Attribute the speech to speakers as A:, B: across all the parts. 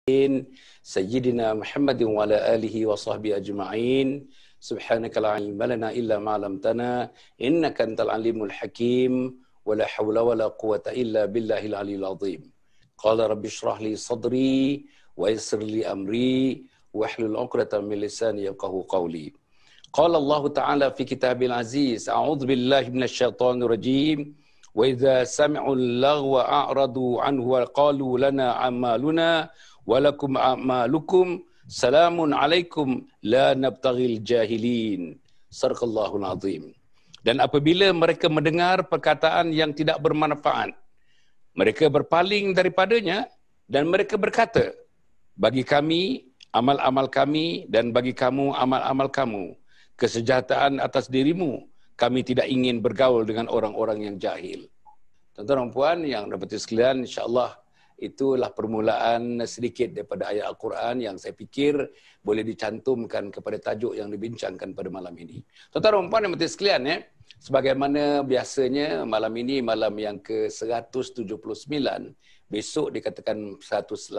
A: Sayyidina Muhammadin wa ala alihi wa sahbihi ajma'in. Subhanaka la ilma lana illa ma 'allamtana innaka antal alimul hakim wa la hawla wa la quwwata illa billahil aliyil azim. Qala rabbi shrah li sadri wa yassir li amri wahlul 'uqdatam min lisani yafqahu qawli. Qala Allah Ta'ala fi kitabil aziz, a'udzu billahi minasyaitonir rajim. Wa idza sami'u al-laghwa a'radu anhu wa qalu lana a'maluna walakum a'malukum salamun alaikum la nabtaghil jahilin. Sadaqallahul azim. Dan apabila mereka mendengar perkataan yang tidak bermanfaat, mereka berpaling daripadanya dan mereka berkata, bagi kami amal-amal kami dan bagi kamu amal-amal kamu, kesejahteraan atas dirimu, kami tidak ingin bergaul dengan orang-orang yang jahil. Tuan-tuan dan puan yang dapat sekalian, insya-Allah itulah permulaan sedikit daripada ayat Al-Quran yang saya fikir boleh dicantumkan kepada tajuk yang dibincangkan pada malam ini. Tuan-tuan dan puan yang dapat sekalian, sebagaimana biasanya malam ini malam yang ke-179, besok dikatakan 180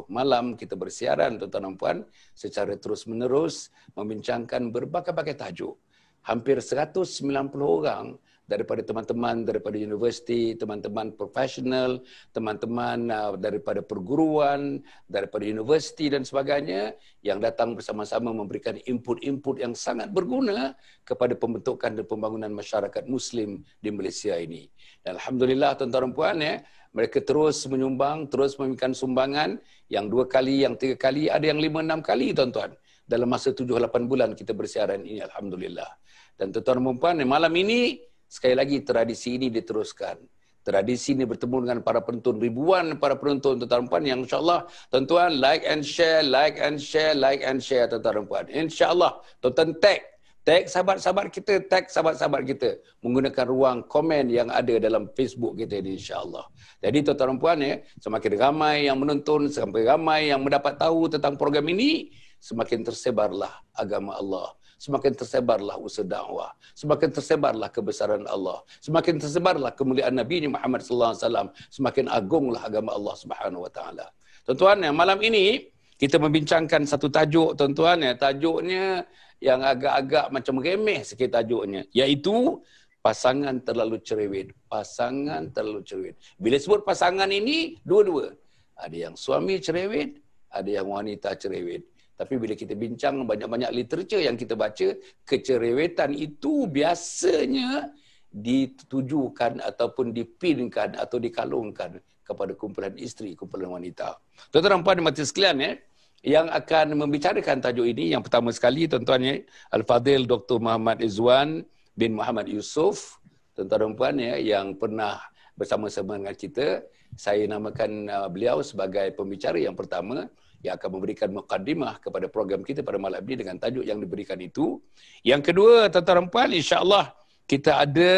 A: malam kita bersiaran tuan-tuan dan puan secara terus-menerus membincangkan berbagai-bagai tajuk. Hampir 190 orang daripada teman-teman daripada universiti, teman-teman profesional, teman-teman daripada perguruan, daripada universiti dan sebagainya yang datang bersama-sama memberikan input-input yang sangat berguna kepada pembentukan dan pembangunan masyarakat Muslim di Malaysia ini. Dan alhamdulillah tuan-tuan dan puan, mereka terus menyumbang, terus memberikan sumbangan yang 2 kali, yang 3 kali, ada yang 5-6 kali tuan-tuan. Dalam masa 7-8 bulan kita bersiaran ini, alhamdulillah. Dan tuan-tuan dan puan, malam ini sekali lagi tradisi ini diteruskan. Tradisi ini bertemu dengan para penonton, ribuan para penonton tuan-tuan dan puan yang insya-Allah tuan-tuan like and share, like and share, like and share tuan-tuan dan puan. Insya-Allah tuan-tuan tag sahabat-sahabat kita, tag sahabat-sahabat kita menggunakan ruang komen yang ada dalam Facebook kita ini insya-Allah. Jadi tuan-tuan dan puan, semakin ramai yang menonton, semakin ramai yang mendapat tahu tentang program ini, semakin tersebarlah agama Allah. Semakin tersebarlah usaha dakwah, semakin tersebarlah kebesaran Allah, semakin tersebarlah kemuliaan Nabi Muhammad sallallahu alaihi wasallam, semakin agunglah agama Allah Subhanahu wa taala. Tuan-tuan, malam ini kita membincangkan satu tajuk tuan-tuan, tajuknya yang agak-agak macam remeh sikit tajuknya, iaitu pasangan terlalu cerewet. Pasangan terlalu cerewet. Bila sebut pasangan ini dua-dua. Ada yang suami cerewet, ada yang wanita cerewet. Tapi bila kita bincang banyak-banyak literatur yang kita baca, kecerewetan itu biasanya ditujukan ataupun dipinkan atau dikalungkan kepada kumpulan isteri, kumpulan wanita. Tuan-tuan dan puan mati sekalian, yang akan membicarakan tajuk ini, yang pertama sekali tuan-tuan, Al-Fadhil Dr. Muhammad Izwan bin Muhammad Yusof, tuan-tuan dan puan yang pernah bersama-sama dengan kita. Saya namakan beliau sebagai pembicara yang pertama yang akan memberikan mukaddimah kepada program kita pada malam ini dengan tajuk yang diberikan itu. Yang kedua, tuan-tuan dan puan, insya-Allah kita ada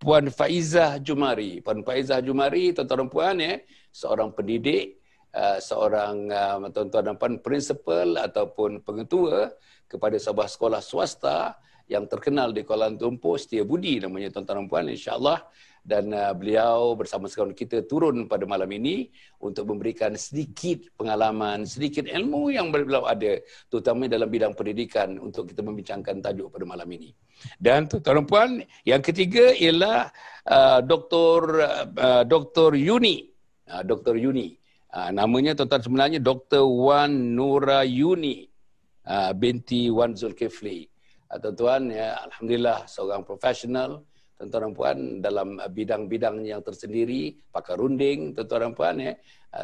A: Puan Faizah Jumari. Puan Faizah Jumari, tuan-tuan dan puan, seorang pendidik, seorang tuan-tuan dan puan principal ataupun pengetua kepada sebuah sekolah swasta yang terkenal di Kuala Lumpur, Setia Budi namanya tuan-tuan dan puan, insya-Allah. Dan beliau bersama-sama kita turun pada malam ini untuk memberikan sedikit pengalaman, sedikit ilmu yang beliau ada, terutama dalam bidang pendidikan untuk kita membincangkan tajuk pada malam ini. Dan tuan-tuan dan puan, yang ketiga ialah Dr. Yuni. Dr. Yuni. Namanya tuan-tuan sebenarnya Dr. Wan Nura Yuni binti Wan Zulkifli. Tuan-tuan, alhamdulillah seorang profesional, tuan-tuan dan puan, dalam bidang-bidang yang tersendiri, pakar runding, tuan-tuan dan puan,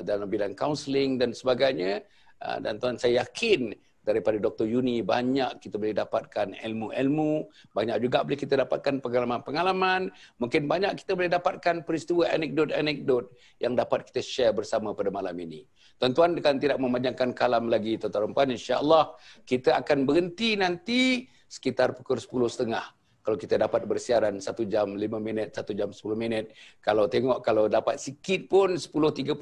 A: dalam bidang kaunseling dan sebagainya. Dan tuan, saya yakin daripada Dr. Yuni banyak kita boleh dapatkan ilmu-ilmu, banyak juga boleh kita dapatkan pengalaman-pengalaman, mungkin banyak kita boleh dapatkan peristiwa anekdot-anekdot yang dapat kita share bersama pada malam ini. Tuan-tuan, dengan tidak memanjangkan kalam lagi, tuan-tuan dan puan, insya-Allah kita akan berhenti nanti sekitar pukul 10.30. Kalau kita dapat bersiaran 1 jam 5 minit, 1 jam 10 minit. Kalau tengok, kalau dapat sikit pun 10.35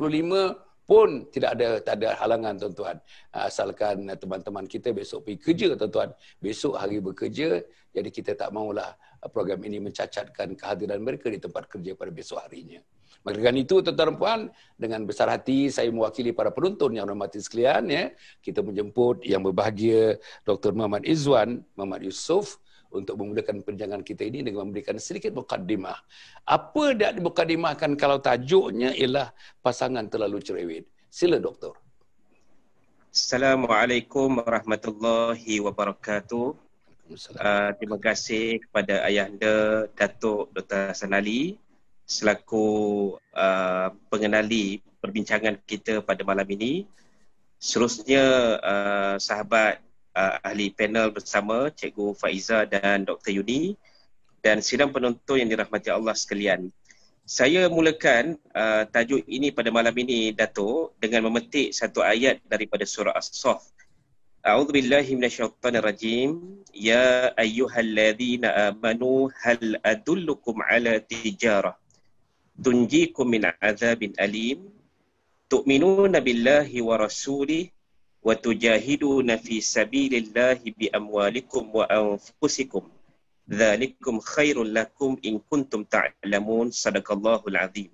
A: pun tak ada halangan tuan-tuan. Asalkan teman-teman kita besok pergi kerja tuan-tuan. Besok hari bekerja, jadi kita tak maulah program ini mencacatkan kehadiran mereka di tempat kerja pada besok harinya. Maka dengan itu, tuan-tuan dan puan, dengan besar hati saya mewakili para penonton yang hormati sekalian, ya, kita menjemput yang berbahagia Dr. Muhammad Izwan, Muhammad Yusof, untuk memulakan perbincangan kita ini dengan memberikan sedikit mukaddimah. Apa dah dimukadimahkan kalau tajuknya ialah pasangan terlalu cerewet? Sila, Doktor.
B: Assalamualaikum warahmatullahi wabarakatuh. Terima kasih kepada Ayahanda Datuk Dr. Hasan Ali selaku pengenali perbincangan kita pada malam ini. Seterusnya sahabat ahli panel bersama Cikgu Faiza dan Dr. Yuni dan sidang penonton yang dirahmati Allah sekalian. Saya mulakan tajuk ini pada malam ini, Datuk, dengan memetik satu ayat daripada surah As-Saff. A'udzubillahi minasyaitonirrajim. Ya ayyuhalladzina amanu hal adullukum ala tijarah tunjikum min azabin alim tu'minuna billahi wa rasulih wa tujahiduna fi sabilillahi bi amwalikum wa anfusikum dzalikum khairul lakum in kuntum ta'lamun. Sadaqallahul azim.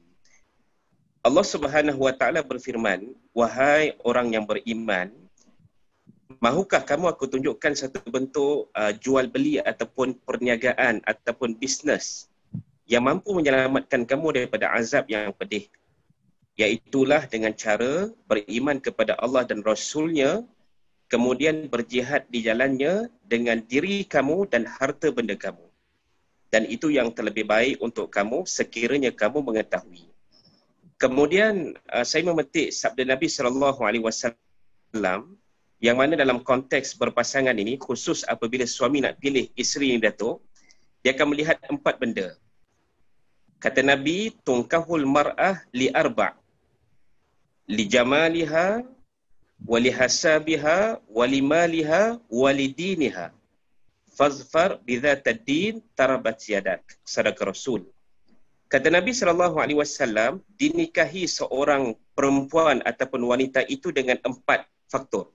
B: Allah Subhanahu wa taala berfirman, wahai orang yang beriman, mahukah kamu aku tunjukkan satu bentuk jual beli ataupun perniagaan ataupun bisnes yang mampu menyelamatkan kamu daripada azab yang pedih, iaitulah dengan cara beriman kepada Allah dan Rasulnya, kemudian berjihad di jalannya dengan diri kamu dan harta benda kamu. Dan itu yang terlebih baik untuk kamu sekiranya kamu mengetahui. Kemudian saya memetik sabda Nabi SAW yang mana dalam konteks berpasangan ini, khusus apabila suami nak pilih isteri ini, Datuk, dia akan melihat 4 benda. Kata Nabi, tungkahul mar'ah li arba' li jamaliha wa li hasabiha wa li maliha wa li diniha fazfar bidzatad din tarabat yadak. Sadaqah Rasul. Kata Nabi SAW, dinikahi seorang perempuan ataupun wanita itu dengan 4 faktor.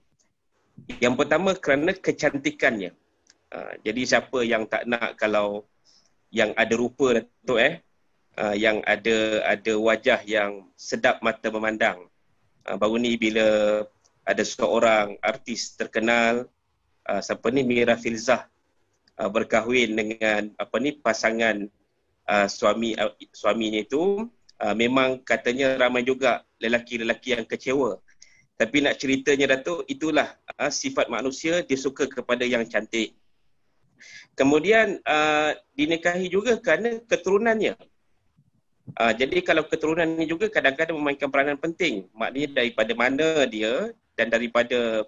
B: Yang pertama kerana kecantikannya. Jadi siapa yang tak nak kalau yang ada rupa, Datuk, yang ada wajah yang sedap mata memandang. Baru ni bila ada seorang artis terkenal, siapa ni, Mira Filzah, berkahwin dengan pasangan suaminya itu, memang katanya ramai juga lelaki-lelaki yang kecewa. Tapi nak ceritanya, Datuk, itulah sifat manusia, dia suka kepada yang cantik. Kemudian dinikahi juga kerana keturunannya. Jadi kalau keturunan ini juga kadang-kadang memainkan peranan penting. Maknanya daripada mana dia dan daripada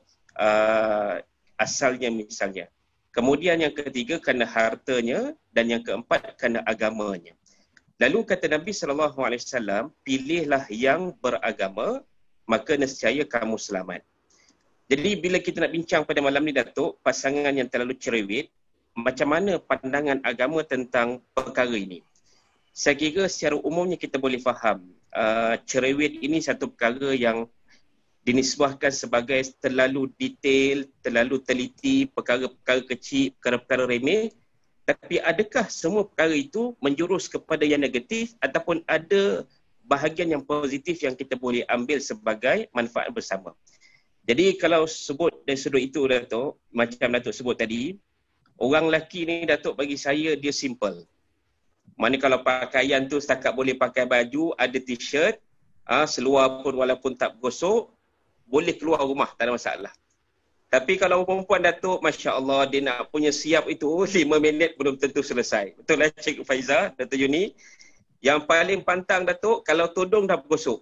B: asalnya misalnya. Kemudian yang ketiga kerana hartanya dan yang keempat kerana agamanya. Lalu kata Nabi SAW, pilihlah yang beragama, maka nescaya kamu selamat. Jadi bila kita nak bincang pada malam ni, Datuk, pasangan yang terlalu cerewet, macam mana pandangan agama tentang perkara ini? Saya kira secara umumnya kita boleh faham cerewet ini satu perkara yang dinisbahkan sebagai terlalu detail, terlalu teliti, perkara-perkara kecil, perkara-perkara remeh. Tapi adakah semua perkara itu menjurus kepada yang negatif ataupun ada bahagian yang positif yang kita boleh ambil sebagai manfaat bersama? Jadi kalau sebut dari sudut itu, Datuk, macam Datuk sebut tadi, orang lelaki ni, Datuk, bagi saya dia simple. Mana kalau pakaian tu setakat boleh pakai baju, ada t-shirt, seluar pun walaupun tak bergosok, boleh keluar rumah, tak ada masalah. Tapi kalau perempuan, Datuk, Masya Allah, dia nak punya siap itu 5 minit belum tentu selesai. Betul lah Cikgu Faiza, Datuk Yuni. Yang paling pantang, Datuk, kalau tudung dah bergosok,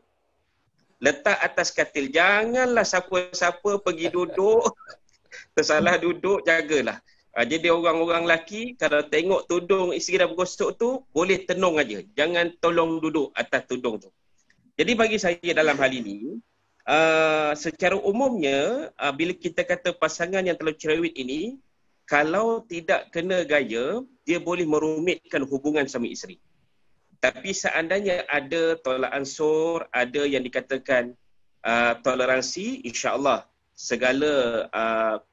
B: letak atas katil. Janganlah siapa-siapa pergi duduk, tersalah duduk, jagalah. Jadi orang-orang lelaki kalau tengok tudung isteri dah bergosok tu, boleh tenung aja. Jangan tolong duduk atas tudung tu. Jadi bagi saya dalam hal ini, secara umumnya, bila kita kata pasangan yang terlalu cerewet ini, kalau tidak kena gaya, dia boleh merumitkan hubungan suami isteri. Tapi seandainya ada tolak ansur, ada yang dikatakan toleransi, insya-Allah segala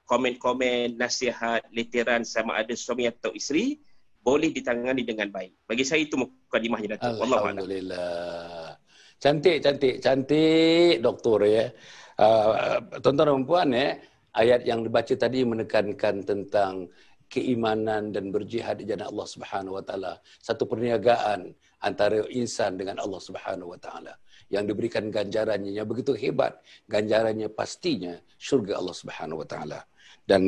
B: komen-komen, nasihat, literan sama ada suami atau isteri boleh ditangani dengan baik. Bagi saya itu mukadimahnya, Datuk. Wallahu a'lam.
A: Alhamdulillah. Cantik doktor ya. Tuan-tuan dan puan ya, ayat yang dibaca tadi menekankan tentang keimanan dan berjihad di jalan Allah Subhanahu wa taala. Satu perniagaan antara insan dengan Allah Subhanahu wa taala yang diberikan ganjarannya yang begitu hebat. Ganjarannya pastinya syurga Allah Subhanahu wa taala. Dan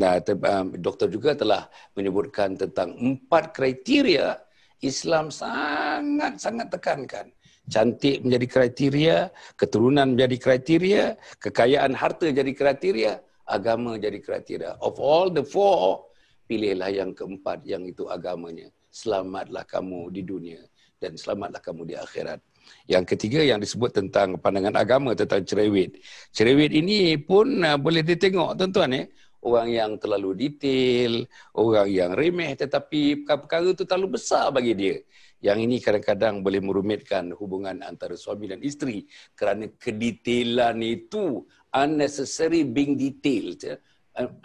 A: doktor juga telah menyebutkan tentang 4 kriteria Islam sangat tekankan. Cantik menjadi kriteria, keturunan menjadi kriteria, kekayaan harta jadi kriteria, agama jadi kriteria. Of all the 4, pilihlah yang keempat, yang itu agamanya. Selamatlah kamu di dunia dan selamatlah kamu di akhirat. Yang ketiga yang disebut tentang pandangan agama tentang cerewet. Cerewet ini pun boleh ditengok tuan-tuan ya. Orang yang terlalu detail, orang yang remeh tetapi perkara itu terlalu besar bagi dia. Yang ini kadang-kadang boleh merumitkan hubungan antara suami dan isteri kerana kedetailan itu unnecessary being detailed.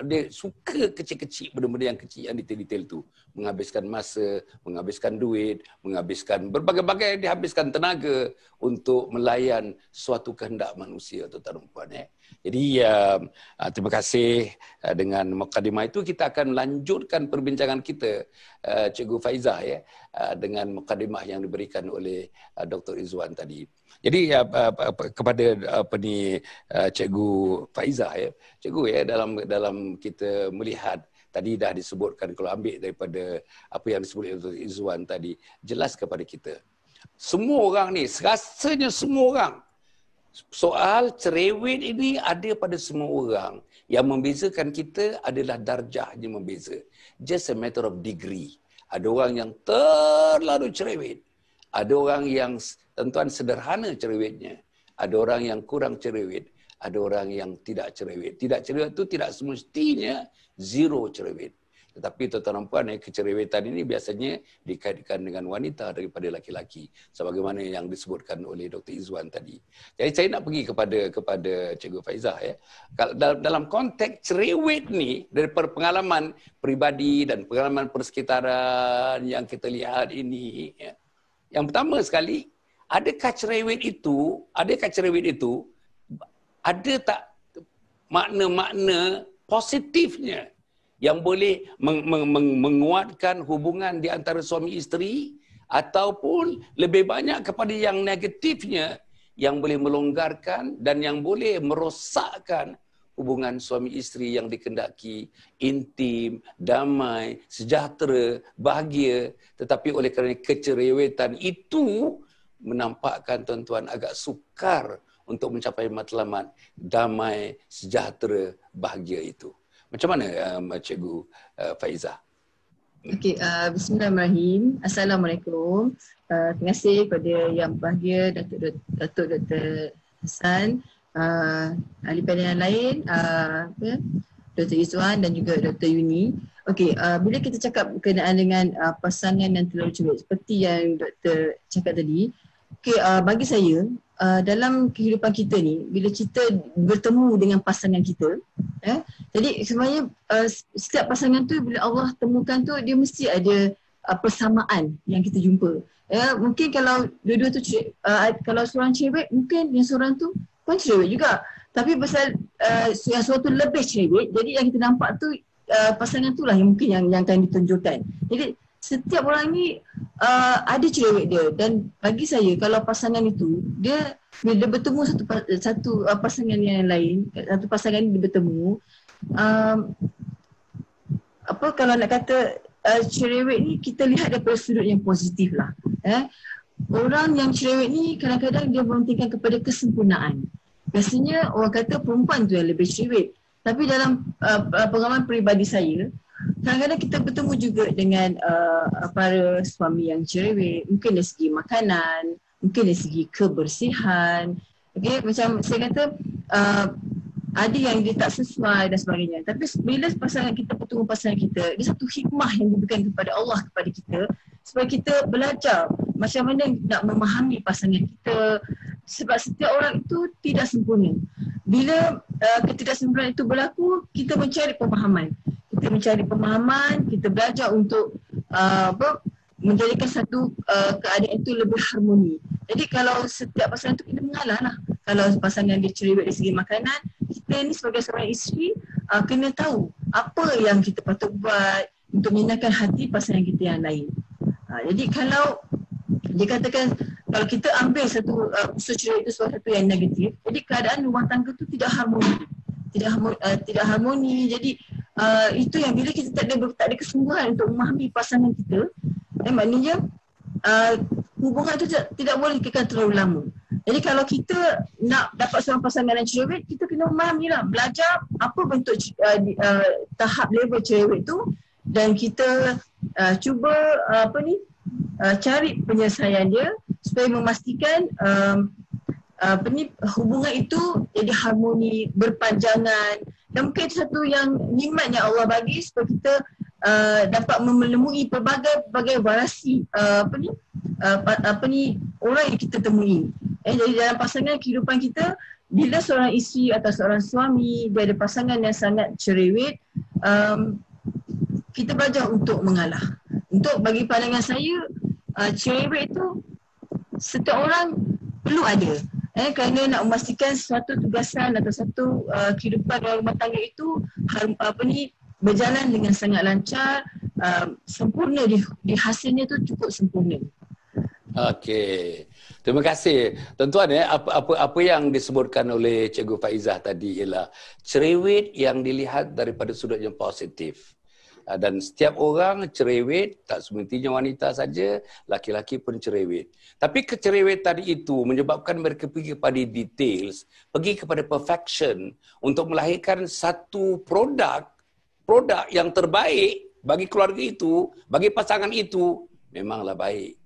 A: Dia suka kecil-kecil, benda-benda yang kecil, yang detail-detail tu. Menghabiskan masa, menghabiskan duit, menghabiskan berbagai-bagai, dihabiskan tenaga untuk melayan suatu kehendak manusia, tuan-tuan dan puan. Jadi terima kasih dengan mukadimah itu kita akan lanjutkan perbincangan kita Cikgu Faizah ya dengan mukadimah yang diberikan oleh Dr. Izwan tadi. Jadi kepada Cikgu Faizah ya, Cikgu ya dalam kita melihat tadi dah disebutkan, kalau ambil daripada apa yang disebut oleh Dr. Izwan tadi, jelas kepada kita. Semua orang ni, rasanya semua orang, soal cerewet ini ada pada semua orang. Yang membezakan kita adalah darjahnya membeza. Just a matter of degree. Ada orang yang terlalu cerewet. Ada orang yang tuan-tuan sederhana cerewetnya. Ada orang yang kurang cerewet. Ada orang yang tidak cerewet. Tidak cerewet itu tidak semestinya zero cerewet. Tetapi tuan-tuan dan puan, kecerewetan ini biasanya dikaitkan dengan wanita daripada laki-laki. Sebagaimana yang disebutkan oleh Dr. Izwan tadi. Jadi saya nak pergi kepada Cikgu Faizah. Ya. Dalam konteks cerewet ni, daripada pengalaman peribadi dan pengalaman persekitaran yang kita lihat ini. Ya. Yang pertama sekali, adakah cerewet itu ada tak makna-makna positifnya yang boleh menguatkan hubungan di antara suami isteri, ataupun lebih banyak kepada yang negatifnya yang boleh melonggarkan dan yang boleh merosakkan hubungan suami isteri yang dikendaki intim, damai, sejahtera, bahagia, tetapi oleh kerana kecerewetan itu menampakkan tuan-tuan agak sukar untuk mencapai matlamat damai, sejahtera, bahagia itu. Macam mana Cikgu Faizah?
C: Okey, bismillahirrahmanirrahim. Assalamualaikum. Terima kasih kepada yang bahagia Datuk Dr. Hassan, ahli panel yang lain, Dr. Izwan dan juga Dr. Yuni. Okey, bila kita cakap berkenaan dengan pasangan yang terlalu cerewet, seperti yang Dr. cakap tadi, okey, bagi saya, dalam kehidupan kita ni, bila kita bertemu dengan pasangan kita, jadi sebenarnya setiap pasangan tu bila Allah temukan tu, dia mesti ada persamaan yang kita jumpa. Mungkin kalau dua-dua tu kalau seorang cerewet, mungkin yang seorang tu pun cerewet juga. Tapi pasal yang seorang tu lebih cerewet, jadi yang kita nampak tu pasangan tu lah yang mungkin yang akan ditunjukkan. Jadi setiap orang ni ada cerewet dia, dan bagi saya kalau pasangan itu dia bila bertemu satu pasangan yang lain, satu pasangan ni dia bertemu, kalau nak kata cerewet ni kita lihat daripada sudut yang positif lah. Orang yang cerewet ni kadang-kadang dia mementingkan kepada kesempurnaan. Biasanya orang kata perempuan tu yang lebih cerewet, tapi dalam pengalaman peribadi saya, kadang-kadang kita bertemu juga dengan para suami yang cerewet, mungkin dari segi makanan, mungkin dari segi kebersihan. Okay, macam saya kata ada yang dia tak sesuai dan sebagainya. Tapi bila pasangan kita bertemu pasangan kita, dia satu hikmah yang diberikan kepada Allah kepada kita supaya kita belajar macam mana nak memahami pasangan kita. Sebab setiap orang itu tidak sempurna. Bila ketidaksempurnaan itu berlaku, kita mencari pemahaman. Kita belajar untuk menjadikan satu keadaan itu lebih harmoni. Jadi kalau setiap pasangan itu kena mengalah lah. Kalau pasangan dia cerewet dari segi makanan, kita ni sebagai seorang isteri kena tahu apa yang kita patut buat untuk menyenangkan hati pasangan kita yang lain. Jadi kalau dikatakan kalau kita ambil satu unsur cerewet itu satu yang negatif, jadi keadaan rumah tangga itu tidak harmoni. Tidak harmoni. Jadi itu yang bila kita tak ada kesungguhan untuk memahami pasangan kita, maknanya hubungan itu tidak boleh kekal terlalu lama. Jadi kalau kita nak dapat seorang pasangan yang cerewet, kita kena memahami lah, belajar apa bentuk tahap level cerewet tu, dan kita cuba cari penyelesaian dia supaya memastikan hubungan itu jadi harmoni, berpanjangan. Dan mungkin itu satu yang nikmat yang Allah bagi supaya kita dapat menemui pelbagai variasi orang yang kita temui. Jadi dalam pasangan kehidupan kita, bila seorang isteri atau seorang suami dia ada pasangan yang sangat cerewet, kita belajar untuk mengalah. Untuk bagi pandangan saya, cerewet itu setiap orang perlu ada. Kerana nak memastikan suatu tugasan atau satu kehidupan dalam rumah tangga itu berjalan dengan sangat lancar, sempurna, di hasilnya tu cukup sempurna.
A: Okey. Terima kasih. Tuan-tuan, apa yang disebutkan oleh Cikgu Faizah tadi ialah cerewet yang dilihat daripada sudut yang positif. Dan setiap orang cerewet, tak semestinya wanita saja, laki-laki pun cerewet. Tapi kecerewetan itu menyebabkan mereka pergi kepada details, pergi kepada perfection untuk melahirkan satu produk yang terbaik bagi keluarga itu, bagi pasangan itu, memanglah baik.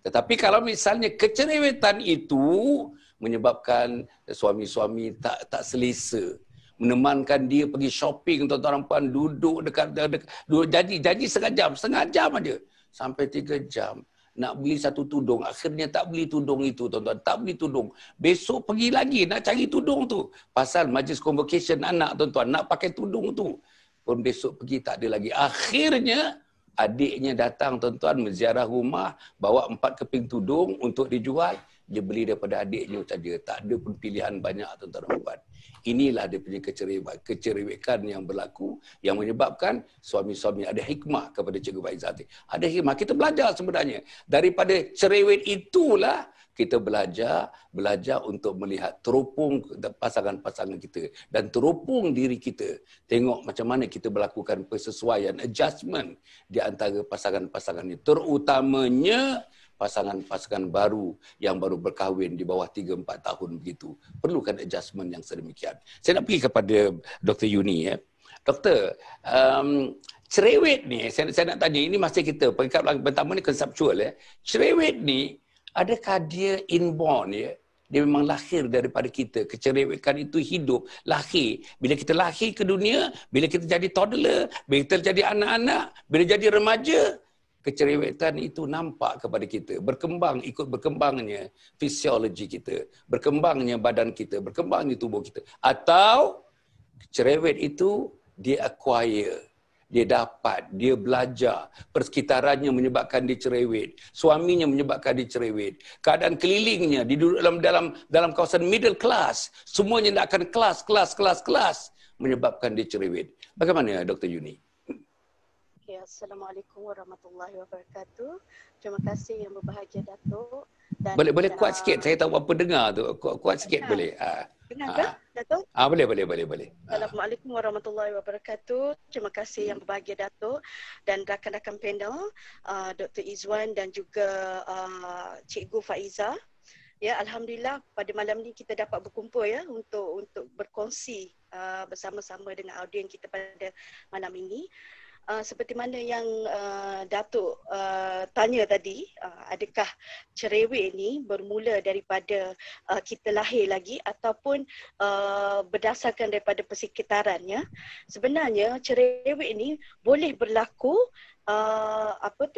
A: Tetapi kalau misalnya kecerewetan itu menyebabkan suami-suami tak selesa, menemankan dia pergi shopping, tuan-tuan dan puan, duduk dekat janji setengah jam aja sampai 3 jam nak beli satu tudung, akhirnya tak beli tudung itu, tuan-tuan, tak beli tudung. Besok pergi lagi nak cari tudung tu pasal majlis convocation anak, tuan-tuan, nak pakai tudung tu pun besok pergi tak ada lagi. Akhirnya adiknya datang, tuan-tuan, menziarah rumah, bawa 4 keping tudung untuk dijual. Dia beli daripada adiknya saja. Tak ada pun pilihan banyak, tuan-tuan dan puan. Inilah dia punya kecerewetan yang berlaku, yang menyebabkan suami-suami ada hikmah kepada Cikgu Faizah. Ada hikmah. Kita belajar sebenarnya. Daripada cerewet itulah kita belajar untuk melihat teropong pasangan-pasangan kita dan teropong diri kita. Tengok macam mana kita melakukan persesuaian, adjustment di antara pasangan-pasangan ini. Terutamanya pasangan-pasangan baru yang baru berkahwin di bawah 3-4 tahun begitu. Perlukan adjustment yang sedemikian. Saya nak pergi kepada Dr. Yuni. Doktor, cerewet ni, saya nak tanya, ini masih kita, peringkat pertama ni konseptual. Cerewet ni, adakah dia inborn, dia memang lahir daripada kita? Kecerewetan itu hidup, lahir. Bila kita lahir ke dunia, bila kita jadi toddler, bila kita jadi anak-anak, bila jadi remaja, kecerewetan itu nampak kepada kita. Berkembang, ikut berkembangnya fisiologi kita, berkembangnya badan kita, berkembangnya tubuh kita. Atau cerewet itu dia acquire, dia dapat, dia belajar, persekitarannya menyebabkan dia cerewet, suaminya menyebabkan dia cerewet, keadaan kelilingnya, dia duduk dalam kawasan middle class, semuanya nak akan kelas, menyebabkan dia cerewet. Bagaimana Dr. Yuni?
D: Okay, Assalamualaikum warahmatullahi wabarakatuh. Terima kasih yang berbahagia Datuk. Dan
A: boleh kuat sikit, saya tahu apa dengar tu, kuat sikit boleh.
D: Dengar ke Datuk?
A: Boleh.
D: Assalamualaikum warahmatullahi wabarakatuh. Terima kasih yang berbahagia Datuk dan rakan-rakan panel, Dr. Izwan dan juga Cikgu Faizah. Ya, alhamdulillah pada malam ni kita dapat berkumpul untuk berkongsi bersama-sama dengan audiens kita pada malam ini. Seperti mana yang Datuk tanya tadi, adakah cerewet ni bermula daripada kita lahir lagi ataupun berdasarkan daripada persekitarannya? Sebenarnya cerewet ni boleh berlaku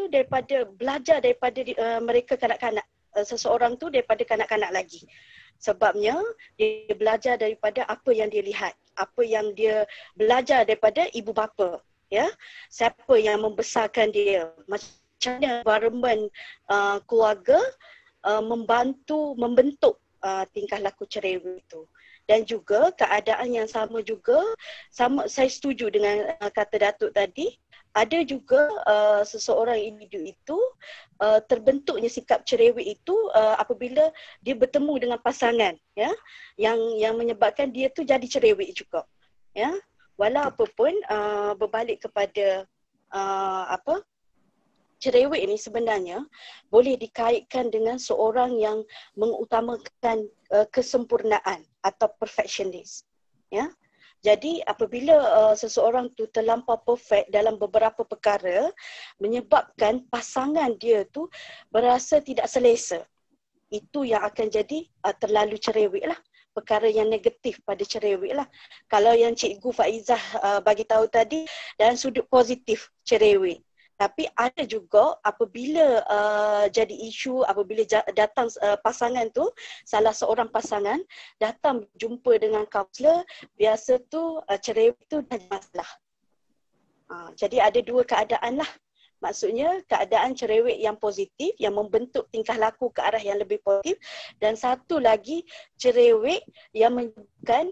D: daripada belajar daripada mereka kanak-kanak, seseorang tu daripada kanak-kanak lagi. Sebabnya dia belajar daripada apa yang dia lihat, apa yang dia belajar daripada ibu bapa. ya, siapa yang membesarkan dia, macam mana environment keluarga membentuk tingkah laku cerewet itu. Dan juga keadaan yang sama juga, saya setuju dengan kata Datuk tadi, ada juga seseorang individu itu terbentuknya sikap cerewet itu apabila dia bertemu dengan pasangan, ya, yang menyebabkan dia tu jadi cerewet juga, ya. Walaupun berbalik kepada cerewet ini sebenarnya boleh dikaitkan dengan seorang yang mengutamakan kesempurnaan atau perfectionist, ya. Jadi apabila seseorang tu terlampau perfect dalam beberapa perkara, menyebabkan pasangan dia tu berasa tidak selesa. Itu yang akan jadi terlalu cerewet lah. Perkara yang negatif pada cerewet lah. Kalau yang Cikgu Faizah bagi tahu tadi, dalam sudut positif cerewet. Tapi ada juga apabila jadi isu, apabila datang pasangan tu, salah seorang pasangan datang jumpa dengan kaunselor, biasa tu cerewet tu dah masalah. Jadi ada dua keadaan lah. Maksudnya keadaan cerewet yang positif, yang membentuk tingkah laku ke arah yang lebih positif, dan satu lagi cerewet yang menyebabkan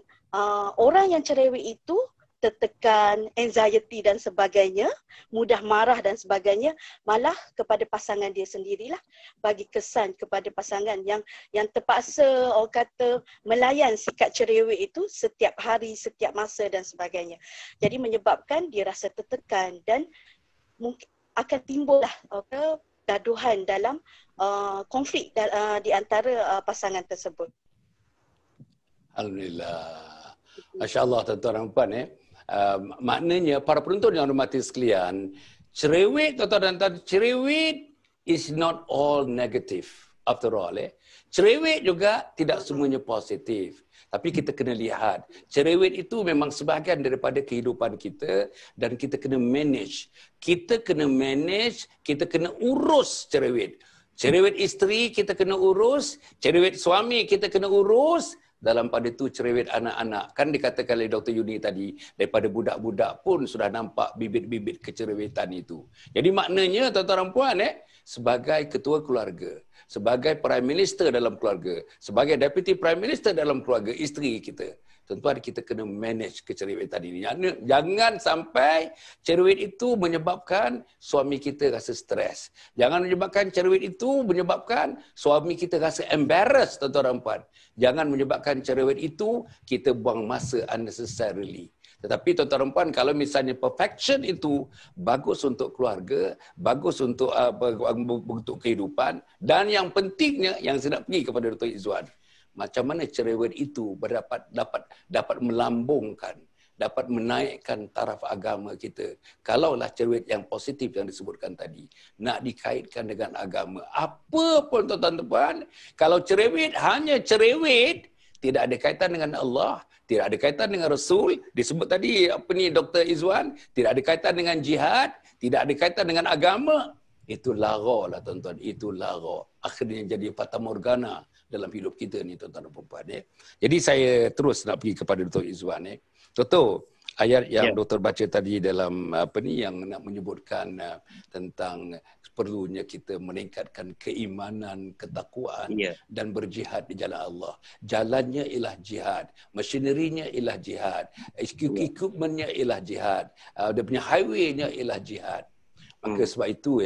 D: orang yang cerewet itu tertekan, anxiety dan sebagainya, mudah marah dan sebagainya, malah kepada pasangan dia sendirilah, bagi kesan kepada pasangan yang terpaksa orang kata melayan sikap cerewet itu setiap hari, setiap masa dan sebagainya. Jadi menyebabkan dia rasa tertekan dan mungkin akan timbullah gaduhan dalam konflik di antara pasangan tersebut.
A: Alhamdulillah. Masya Allah tuan-tuan dan puan. Maknanya para penonton yang hormati sekalian, cerewet tuan-tuan dan puan, cerewet is not all negative after all. Cerewet juga tidak semuanya positif. Tapi kita kena lihat, cerewet itu memang sebahagian daripada kehidupan kita dan kita kena manage. Kita kena manage, kita kena urus cerewet. Cerewet isteri kita kena urus, cerewet suami kita kena urus, dalam pada itu cerewet anak-anak. Kan dikatakan oleh Dr. Yuni tadi, daripada budak-budak pun sudah nampak bibit-bibit kecerewetan itu. Jadi maknanya tuan-tuan dan puan, sebagai ketua keluarga, sebagai Prime Minister dalam keluarga, sebagai Deputy Prime Minister dalam keluarga isteri kita, tuan-tuan kita kena manage kecerewetan ini. Jangan sampai cerewet itu menyebabkan suami kita rasa stres. Jangan menyebabkan cerewet itu menyebabkan suami kita rasa embarrassed, tuan-tuan dan puan. Jangan menyebabkan cerewet itu kita buang masa unnecessarily. Tetapi tuan-tuan dan puan, kalau misalnya perfection itu bagus untuk keluarga, bagus untuk kehidupan, dan yang pentingnya yang saya nak pergi kepada Dr. Izwan, macam mana cerewet itu dapat melambungkan, dapat menaikkan taraf agama kita. Kalaulah cerewet yang positif yang disebutkan tadi nak dikaitkan dengan agama, apa pun tuan-tuan dan puan, kalau cerewet hanya cerewet, tidak ada kaitan dengan Allah, tidak ada kaitan dengan Rasul, disebut tadi Dr. Izwan, tidak ada kaitan dengan jihad, tidak ada kaitan dengan agama, itu lara lah tuan-tuan, itu lara. Akhirnya jadi fata morgana dalam hidup kita ni tuan-tuan dan puan. Jadi saya terus nak pergi kepada Dr. Izwan. Doktor, ayat yang doktor baca tadi dalam yang nak menyebutkan tentang perlunya kita meningkatkan keimanan, ketakwaan dan berjihad di jalan Allah. Jalannya ialah jihad, masinerinya ialah jihad, equipmentnya ialah jihad, dia punya highway-nya ialah jihad. Maka sebab itu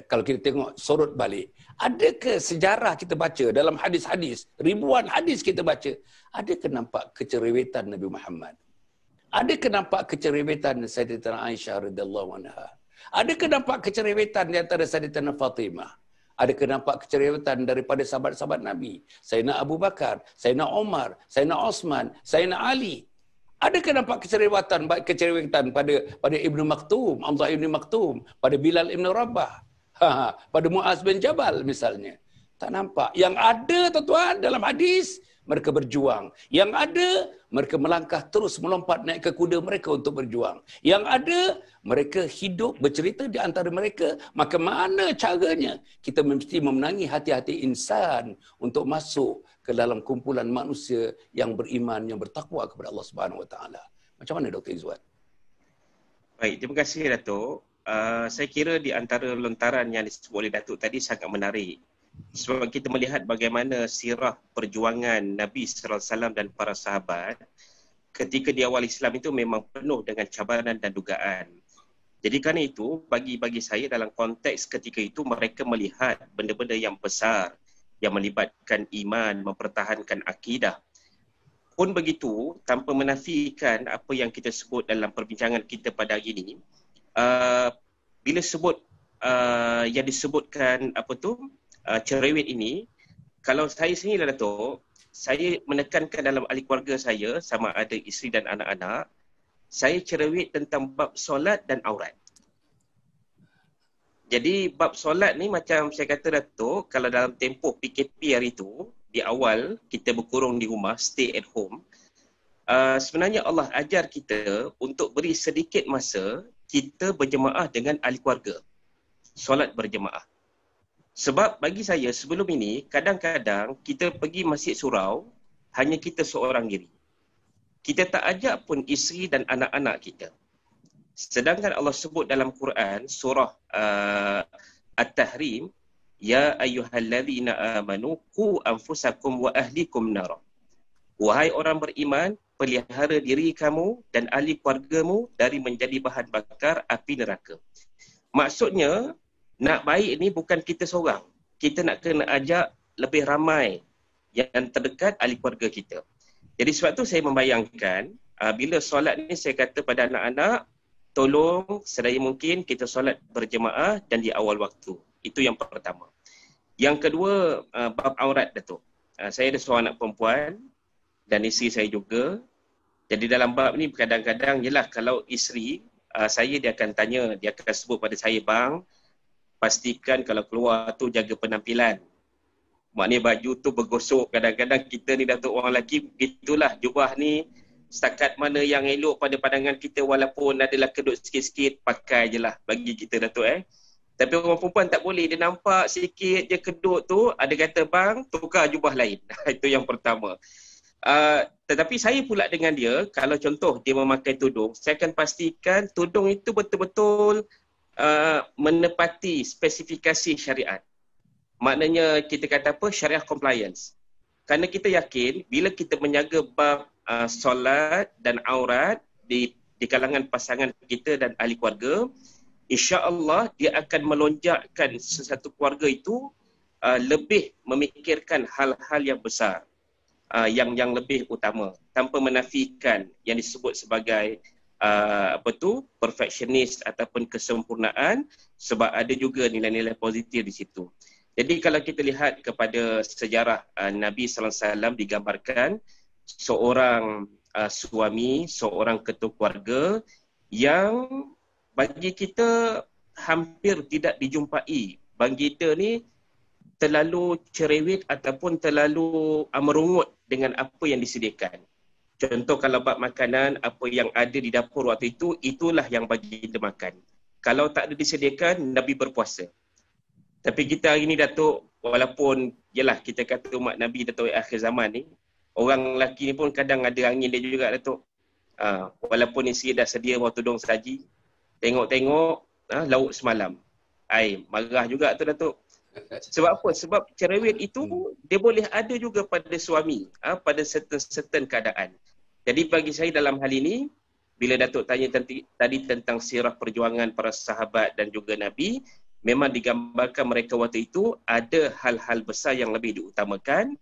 A: kalau kita tengok sorot balik, adakah sejarah kita baca dalam hadis-hadis, ribuan hadis kita baca, adakah nampak kecerewetan Nabi Muhammad? Adakah nampak kecerewetan Sayyidatina Aisyah radhiyallahu anha? Adakah nampak kecerewetan di antara Sayyidatina Fatimah? Adakah nampak kecerewetan daripada sahabat-sahabat Nabi? Sayyidina Abu Bakar, Sayyidina Umar, Sayyidina Osman, Sayyidina Ali. Adakah nampak kecerewetan pada Ibnu Maktum, Abdullah Ibnu Maktum, pada Bilal Ibn Rabah, pada Muaz bin Jabal misalnya? Tak nampak. Yang ada tuan-tuan dalam hadis, mereka berjuang. Yang ada, mereka melangkah terus melompat naik ke kuda mereka untuk berjuang. Yang ada, mereka hidup bercerita di antara mereka. Maka mana caranya kita mesti memenangi hati-hati insan untuk masuk ke dalam kumpulan manusia yang beriman, yang bertakwa kepada Allah Subhanahu Wa Taala. Macam mana Dr. Izwan?
B: Baik, terima kasih Datuk. Saya kira di antara lontaran yang disebut oleh Datuk tadi sangat menarik. Sebab kita melihat bagaimana sirah perjuangan Nabi SAW dan para sahabat ketika di awal Islam itu memang penuh dengan cabaran dan dugaan. Jadi kerana itu, bagi saya dalam konteks ketika itu mereka melihat benda-benda yang besar yang melibatkan iman, mempertahankan akidah. Pun begitu, tanpa menafikan apa yang kita sebut dalam perbincangan kita pada hari ini, bila sebut yang disebutkan cerewet ini, kalau saya sendiri lah Datuk, saya menekankan dalam ahli keluarga saya, sama ada isteri dan anak-anak, saya cerewet tentang bab solat dan aurat. Jadi bab solat ni macam saya kata Datuk, kalau dalam tempoh PKP hari itu, di awal kita berkurung di rumah, stay at home, sebenarnya Allah ajar kita untuk beri sedikit masa kita berjemaah dengan ahli keluarga. Solat berjemaah. Sebab bagi saya sebelum ini, kadang-kadang kita pergi masjid surau, hanya kita seorang diri. Kita tak ajak pun isteri dan anak-anak kita. Sedangkan Allah sebut dalam Quran, surah At-Tahrim, Ya ayyuhalladzina amanu qu anfusakum wa ahlikum nara. Wahai orang beriman, pelihara diri kamu dan ahli keluargamu dari menjadi bahan bakar api neraka. Maksudnya, nak baik ni bukan kita seorang. Kita nak kena ajak lebih ramai yang terdekat ahli keluarga kita. Jadi sebab tu saya membayangkan, bila solat ni saya kata pada anak-anak, tolong sedaya mungkin kita solat berjemaah dan di awal waktu. Itu yang pertama. Yang kedua, bab aurat Datuk. Saya ada seorang anak perempuan dan isteri saya juga. Jadi dalam bab ni kadang-kadang, yelah kalau isteri, saya dia akan tanya, dia akan sebut pada saya, bang, pastikan kalau keluar tu jaga penampilan. Maknanya baju tu bergosok. Kadang-kadang kita ni Datuk orang lelaki, begitulah jubah ni, setakat mana yang elok pada pandangan kita walaupun adalah kedut sikit-sikit, pakai je lah bagi kita Datuk Tapi orang perempuan tak boleh, dia nampak sikit je kedut tu, ada kata bang, tukar jubah lain. Itu yang pertama. Tetapi saya pula dengan dia, kalau contoh dia memakai tudung, saya akan pastikan tudung itu betul-betul menepati spesifikasi syariat. Maknanya kita kata apa? Syariah compliance. Kerana kita yakin, bila kita menjaga bab solat dan aurat di kalangan pasangan kita dan ahli keluarga, insya-Allah dia akan melonjakkan sesuatu keluarga itu lebih memikirkan hal-hal yang besar, yang lebih utama, tanpa menafikan yang disebut sebagai perfectionist ataupun kesempurnaan, sebab ada juga nilai-nilai positif di situ. Jadi kalau kita lihat kepada sejarah Nabi sallallahu alaihi wasallam digambarkan seorang suami, seorang ketua keluarga yang bagi kita hampir tidak dijumpai. Bagi kita ni terlalu cerewet ataupun terlalu merungut dengan apa yang disediakan. Contoh kalau bab makanan, apa yang ada di dapur waktu itu, itulah yang bagi kita makan. Kalau tak ada disediakan, Nabi berpuasa. Tapi kita hari ni Datuk, walaupun yelah kita kata umat Nabi Datuk akhir zaman ni, orang lelaki ni pun kadang ada angin dia juga Datuk. Walaupun isteri dah sedia bawa tudung saji, tengok-tengok lauk semalam. Marah juga tu Datuk. Sebab apa? Sebab cerewet itu dia boleh ada juga pada suami, pada certain keadaan. Jadi bagi saya dalam hal ini, bila Datuk tanya tadi tentang sirah perjuangan para sahabat dan juga Nabi, memang digambarkan mereka waktu itu ada hal-hal besar yang lebih diutamakan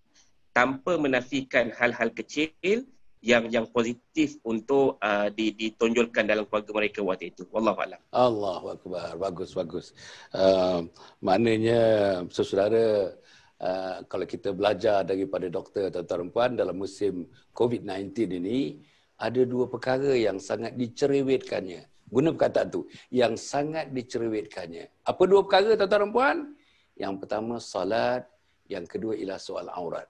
B: tanpa menafikan hal-hal kecil yang positif untuk ditonjolkan dalam keluarga mereka waktu itu. Wallahu a'lam.
A: Allahu akbar. Bagus. Maknanya saudara, kalau kita belajar daripada doktor tuan-tuan puan dalam musim COVID-19 ini, ada dua perkara yang sangat dicerewetkannya. Guna perkataan tu, yang sangat dicerewetkannya. Apa dua perkara tuan-tuan puan? Yang pertama salat, yang kedua ialah soal aurat.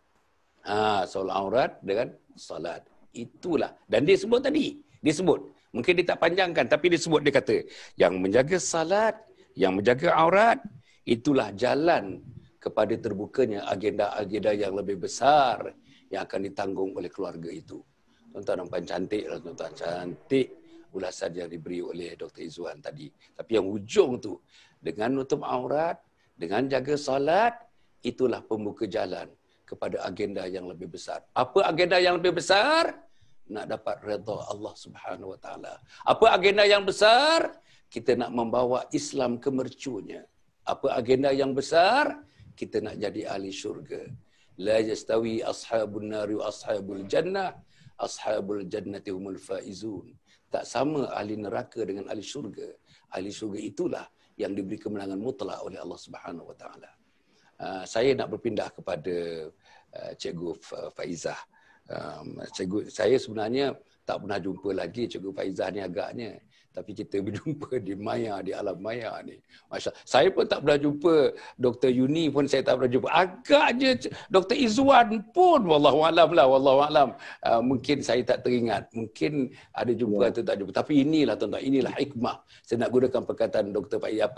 A: Soal aurat dengan salat. Itulah. Dan dia sebut tadi. Dia sebut. Mungkin dia tak panjangkan, tapi dia sebut, dia kata, yang menjaga salat, yang menjaga aurat, itulah jalan kepada terbukanya agenda-agenda yang lebih besar yang akan ditanggung oleh keluarga itu. Tuan-tuan nampak cantik lah, tuan-tuan. Cantik. ulasan yang diberi oleh Dr. Izwan tadi. Tapi yang ujung tu, dengan nutup aurat, dengan jaga solat, itulah pembuka jalan kepada agenda yang lebih besar. Apa agenda yang lebih besar? Nak dapat redha Allah Subhanahu Wa Taala. Apa agenda yang besar? Kita nak membawa Islam ke mercunya. Apa agenda yang besar? Kita nak jadi ahli syurga. La yastawi ashabun nari wa ashabul jannah. Ashabul jannati humul faizun. Tak sama ahli neraka dengan ahli syurga. Ahli syurga itulah yang diberi kemenangan mutlak oleh Allah Subhanahu Wa Taala. Saya nak berpindah kepada Cikgu Faizah. Cikgu, saya sebenarnya tak pernah jumpa lagi Cikgu Faizah ni agaknya. Tapi kita berjumpa di maya, di alam maya ni. Masya Allah. Saya pun tak pernah jumpa Dr. Yuni pun saya tak pernah jumpa. Agaknya Dr. Izwan pun wallahualam lah, wallahualam. Mungkin saya tak teringat. Mungkin ada jumpa atau tak jumpa. Tapi inilah tuan-tuan, inilah hikmah. Saya nak gunakan perkataan Dr. Faizah,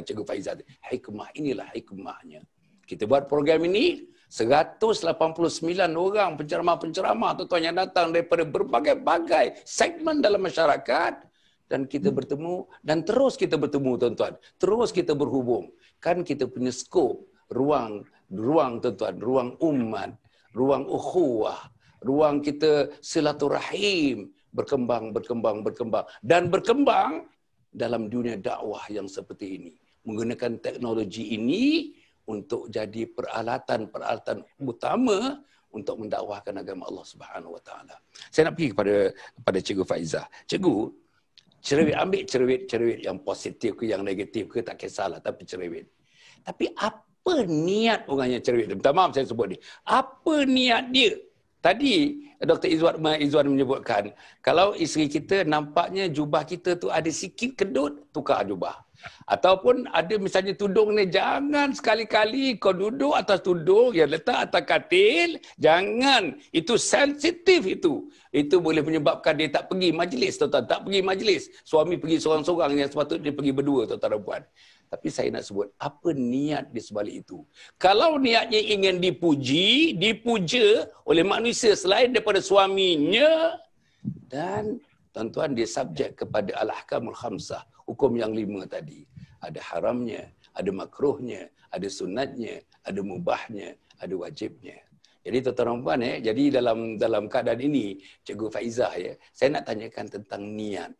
A: Cikgu Faizah. Hikmah, inilah hikmahnya. Kita buat program ini, 189 orang penceramah-penceramah tuan-tuan yang datang daripada berbagai-bagai segmen dalam masyarakat. Dan kita bertemu, dan terus kita bertemu tuan-tuan. Terus kita berhubung. Kan kita punya skop, ruang tuan-tuan, ruang umat, ruang ukhuwah, ruang kita silaturahim, berkembang. Dan berkembang dalam dunia dakwah yang seperti ini. Menggunakan teknologi ini untuk jadi peralatan utama untuk mendakwahkan agama Allah Subhanahu Wa Taala. Saya nak pergi kepada Cikgu Faizah. Cikgu, ambil cerewet yang positif ke yang negatif ke tak kisahlah, tapi cerewet. Tapi apa niat orang yang cerewet? Minta maaf saya sebut ni. Apa niat dia? Tadi Dr. Izwan menyebutkan, kalau isteri kita nampaknya jubah kita tu ada sikit kedut, tukar jubah. Ataupun ada misalnya tudung ni, jangan sekali-kali kau duduk atas tudung yang letak atas katil, jangan, itu sensitif itu. Itu boleh menyebabkan dia tak pergi majlis, tuan-tuan, tak pergi majlis. Suami pergi seorang-seorang yang sepatutnya dia pergi berdua, tuan-tuan dan puan. Tapi saya nak sebut, apa niat di sebalik itu? Kalau niatnya ingin dipuja oleh manusia selain daripada suaminya, dan tuan-tuan dia subjek kepada al-ahkamul khamsah, hukum yang 5 tadi. Ada haramnya, ada makruhnya, ada sunatnya, ada mubahnya, ada wajibnya. Jadi tuan-tuan dan puan, jadi dalam keadaan ini, Cikgu Faizah, saya nak tanyakan tentang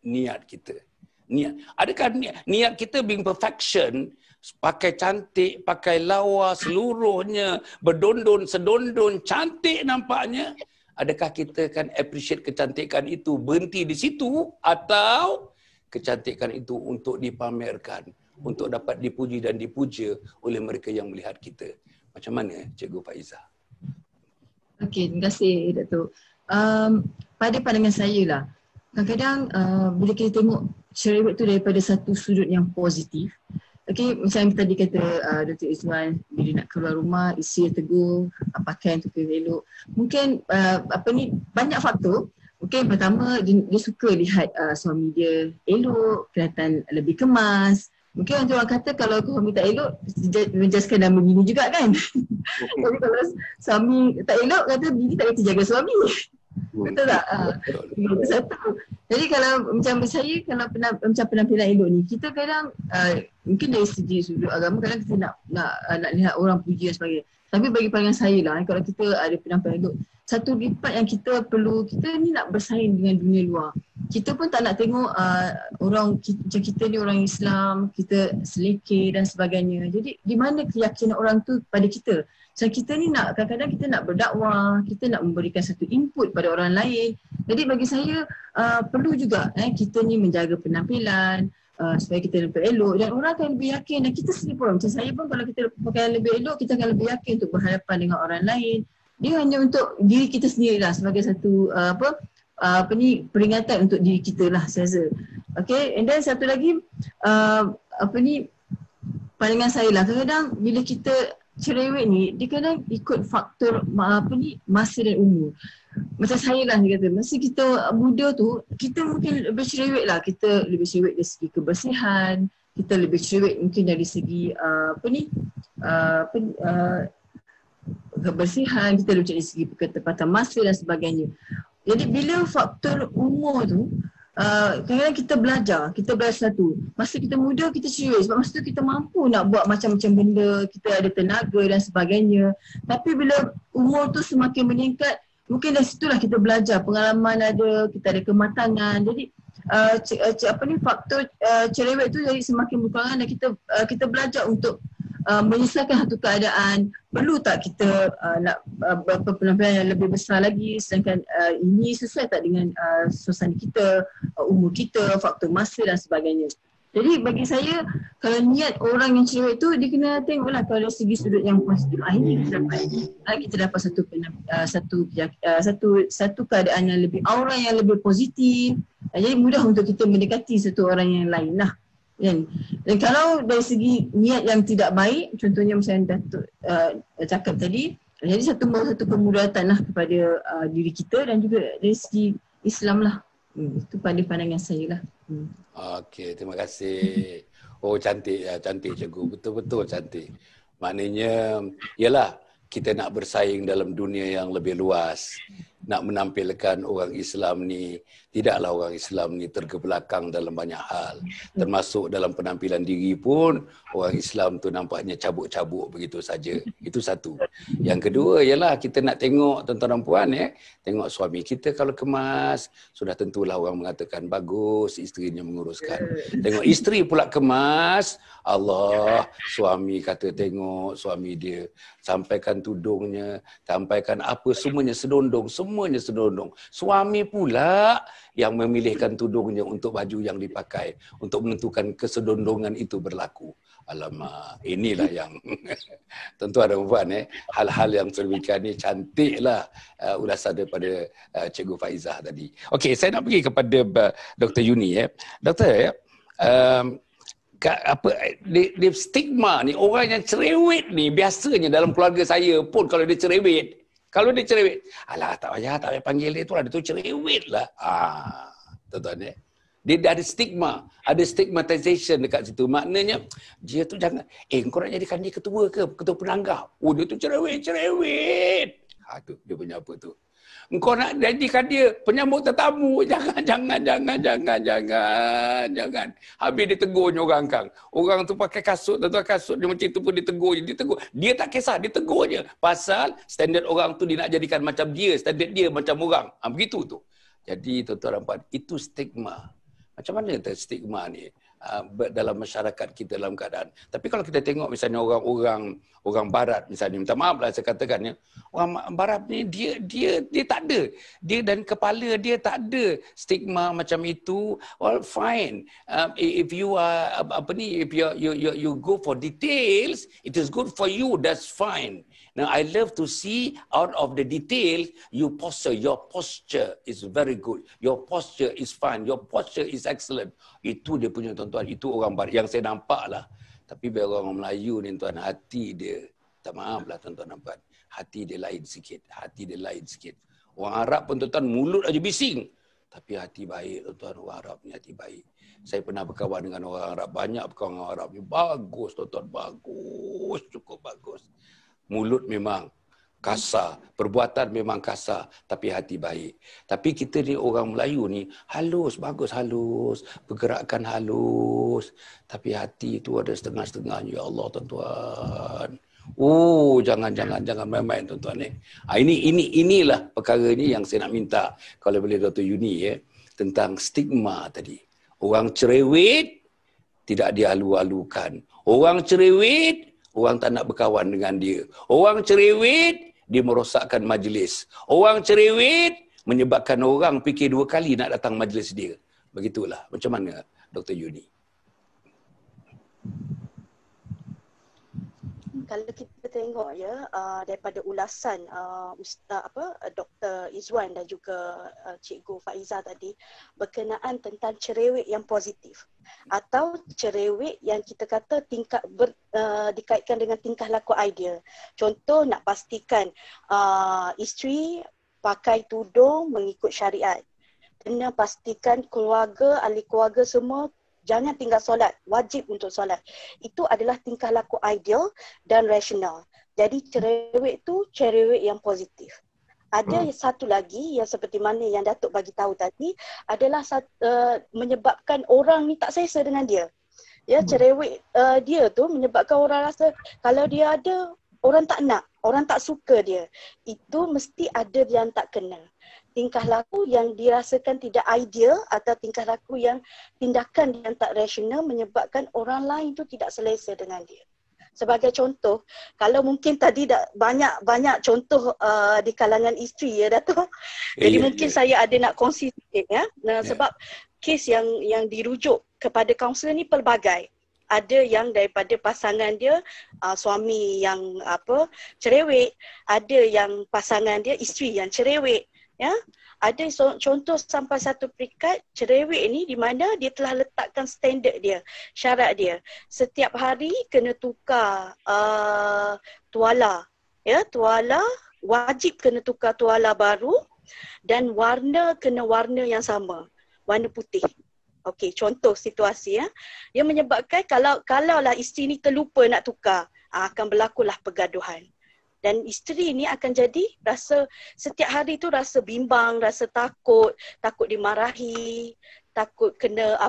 A: niat kita. Niat. Adakah niat kita being perfection, pakai cantik, pakai lawa seluruhnya, berdondon, sedondon, cantik nampaknya? Adakah kita kan appreciate kecantikan itu berhenti di situ, atau kecantikan itu untuk dipamerkan, untuk dapat dipuji dan dipuja oleh mereka yang melihat kita? Macam mana Cikgu Faizah?
C: Okey, terima kasih Datuk. Pada pandangan saya lah, kadang-kadang bila kita tengok cerewet tu daripada satu sudut yang positif. Okey, macam tadi kata Dr. Izwan, bila nak keluar rumah, isi tegur, pakaian tu kena elok. Mungkin banyak faktor. Mungkin pertama dia suka lihat suami dia elok, kelihatan lebih kemas. Mungkin orang kata kalau suami tak elok, menjaskan nama bini juga kan. Tapi kalau suami tak elok, kata bini tak kata jaga suami. Betul tak? Itu satu. Jadi kalau macam saya, kalau macam penampilan elok ni, kita kadang mungkin dari segi sudut agama, kadang kita nak lihat orang puji dan sebagainya. Tapi bagi pandangan saya lah, kalau kita ada penampilan elok, satu lipat yang kita perlu, kita ni nak bersaing dengan dunia luar. Kita pun tak nak tengok orang macam kita ni orang Islam, kita selekeh dan sebagainya. Jadi di mana keyakinan orang tu pada kita? So kita ni nak, kadang-kadang kita nak berdakwah, kita nak memberikan satu input pada orang lain. Jadi bagi saya perlu juga kita ni menjaga penampilan supaya kita lebih elok dan orang akan lebih yakin, dan kita sendiri pun, macam saya pun kalau kita pakai lebih elok, kita akan lebih yakin untuk berhadapan dengan orang lain. Dia hanya untuk diri kita sendirilah sebagai satu peringatan untuk diri kita lah saya rasa. Okay, and then satu lagi pandangan saya lah, kadang-kadang bila kita cerewet ni, dia kadang ikut faktor masa dan umur. Macam saya lah, dia kata, masa kita muda tu, kita mungkin lebih cerewet lah. Kita lebih cerewet dari segi kebersihan, kita lebih cerewet mungkin dari segi kebersihan, kita lebih dari segi ketepatan masa dan sebagainya. Jadi bila faktor umur tu, kadang-kadang kita belajar satu. Masa kita muda kita cerewet sebab masa tu kita mampu nak buat macam-macam benda, kita ada tenaga dan sebagainya. Tapi bila umur tu semakin meningkat, mungkin dari situlah kita belajar, pengalaman ada, kita ada kematangan. Jadi faktor cerewet tu jadi semakin berkurang dan kita belajar untuk menyelesaikan satu keadaan. Perlu tak kita nak penampilan yang lebih besar lagi, sedangkan ini sesuai tak dengan suasana kita, umur kita, faktor masa dan sebagainya. Jadi bagi saya, kalau niat orang yang cerewet tu, dia kena tengoklah kalau dari segi sudut yang positif. Ini kita dapat satu keadaan yang lebih, aura yang lebih positif. Jadi mudah untuk kita mendekati satu orang yang lain lah. Dan kalau dari segi niat yang tidak baik, contohnya macam Datuk cakap tadi, jadi satu kemudaratan lah kepada diri kita dan juga dari segi Islam lah. Itu pada pandangan saya lah.
A: Okey, terima kasih. Oh, cantik cikgu. Betul-betul cantik. Maknanya, yalah, kita nak bersaing dalam dunia yang lebih luas. Nak menampilkan orang Islam ni, tidaklah orang Islam ni terkebelakang dalam banyak hal. Termasuk dalam penampilan diri pun, orang Islam tu nampaknya cabuk-cabuk begitu saja. Itu satu. Yang kedua ialah kita nak tengok tuan-tuan dan puan, tengok suami kita kalau kemas, sudah tentulah orang mengatakan bagus, isterinya menguruskan. Tengok isteri pula kemas, Allah, suami kata tengok suami dia, sampaikan tudungnya, sampaikan apa, semuanya sedondong. Suami pula yang memilihkan tudungnya untuk baju yang dipakai, untuk menentukan kesedondongan itu berlaku. Alamak, inilah yang tuan-tuan dan puan, hal-hal yang sedemikian ni cantiklah ulasan daripada Cikgu Faizah tadi. Okey, saya nak pergi kepada Dr. Yuni. Doktor, di stigma ni, orang yang cerewet ni biasanya dalam keluarga saya pun kalau dia cerewet, alah tak payah panggil dia tu lah, dia tu cerewet lah. Tuan-tuan dia ada stigma, ada stigmatization dekat situ. Maknanya dia tu jangan, kau nak jadikan dia ketua ke, ketua penanggah. Oh, dia tu cerewet. Tu dia punya apa tu. Engkau nak jadikan dia penyambut tetamu. Jangan. Habis dia tegurnya orang kang. Orang tu pakai kasut, kasut dia macam tu pun ditegur. Dia tak kisah, dia tegurnya. Pasal standard orang tu dia nak jadikan macam dia, standard dia macam orang. Begitu tu. Jadi tuan-tuan dan puan, itu stigma. Macam mana stigma ni dalam masyarakat kita dalam keadaan. Tapi kalau kita tengok misalnya orang barat misalnya, minta maaf lah saya katakan, orang barat ni dia tak ada, dia dan kepala dia tak ada stigma macam itu. Well, fine, if you are if you go for details, it is good for you, that's fine. Now I love to see out of the details, your posture is very good, your posture is fine, your posture is excellent. Itu dia punya tuan-tuan, itu orang barat yang saya nampak lah. Tapi biar orang Melayu ni tuan, hati dia, tak maaf lah tuan-tuan nampak, hati dia lain sikit. Orang Arab pun tuan-tuan mulut aja bising, tapi hati baik tuan-tuan. Orang Arab ni hati baik. Saya pernah berkawan dengan orang Arab, banyak berkawan dengan orang Arab ni, bagus tuan-tuan, bagus, cukup bagus. Mulut memang kasar, perbuatan memang kasar, tapi hati baik. Tapi kita ni orang Melayu ni halus, bagus halus, pergerakan halus, tapi hati itu ada setengah-setengah. Ya Allah tuan-tuan. Oh, jangan main-main tuan-tuan ni. Inilah perkara ni yang saya nak minta kalau boleh Dr. Yuni tentang stigma tadi. Orang cerewet tidak dialu-alukan. Orang cerewet, orang tak nak berkawan dengan dia. Orang cerewet, dia merosakkan majlis. Orang cerewet menyebabkan orang fikir dua kali nak datang majlis dia. Begitulah. Macam mana Dr. Yuni?
D: Kalau kita tengok daripada ulasan Dr. Izwan dan juga Cikgu Faizah tadi berkenaan tentang cerewet yang positif atau cerewet yang kita kata dikaitkan dengan tingkah laku ideal. Contoh, nak pastikan isteri pakai tudung mengikut syariat. Kena pastikan keluarga, ahli keluarga semua jangan tinggal solat, wajib untuk solat. Itu adalah tingkah laku ideal dan rasional. Jadi cerewet tu cerewet yang positif. Ada satu lagi yang seperti mana yang Datuk bagi tahu tadi adalah menyebabkan orang ni tak selesa dengan dia. Ya, cerewet dia tu menyebabkan orang rasa kalau dia ada, orang tak nak, orang tak suka dia. Itu mesti ada yang tak kena. Tingkah laku yang dirasakan tidak ideal atau tingkah laku yang tindakan yang tak rasional menyebabkan orang lain tu tidak selesa dengan dia. Sebagai contoh, kalau mungkin tadi banyak contoh di kalangan isteri ya Datuk. Jadi mungkin saya ada nak kongsi sikit ya. Sebab kes yang dirujuk kepada kaunselor ni pelbagai. Ada yang daripada pasangan dia suami yang cerewet, ada yang pasangan dia isteri yang cerewet ya. Ada contoh sampai satu peringkat cerewet ni di mana dia telah letakkan standard dia, syarat dia. Setiap hari kena tukar tuala. Ya, tuala wajib kena tukar tuala baru dan warna kena warna yang sama, warna putih. Okey, contoh situasi ya. Yang menyebabkan kalaulah isteri ni terlupa nak tukar, akan berlakulah pergaduhan. Dan isteri ni akan jadi rasa setiap hari tu rasa bimbang, rasa takut dimarahi, takut kena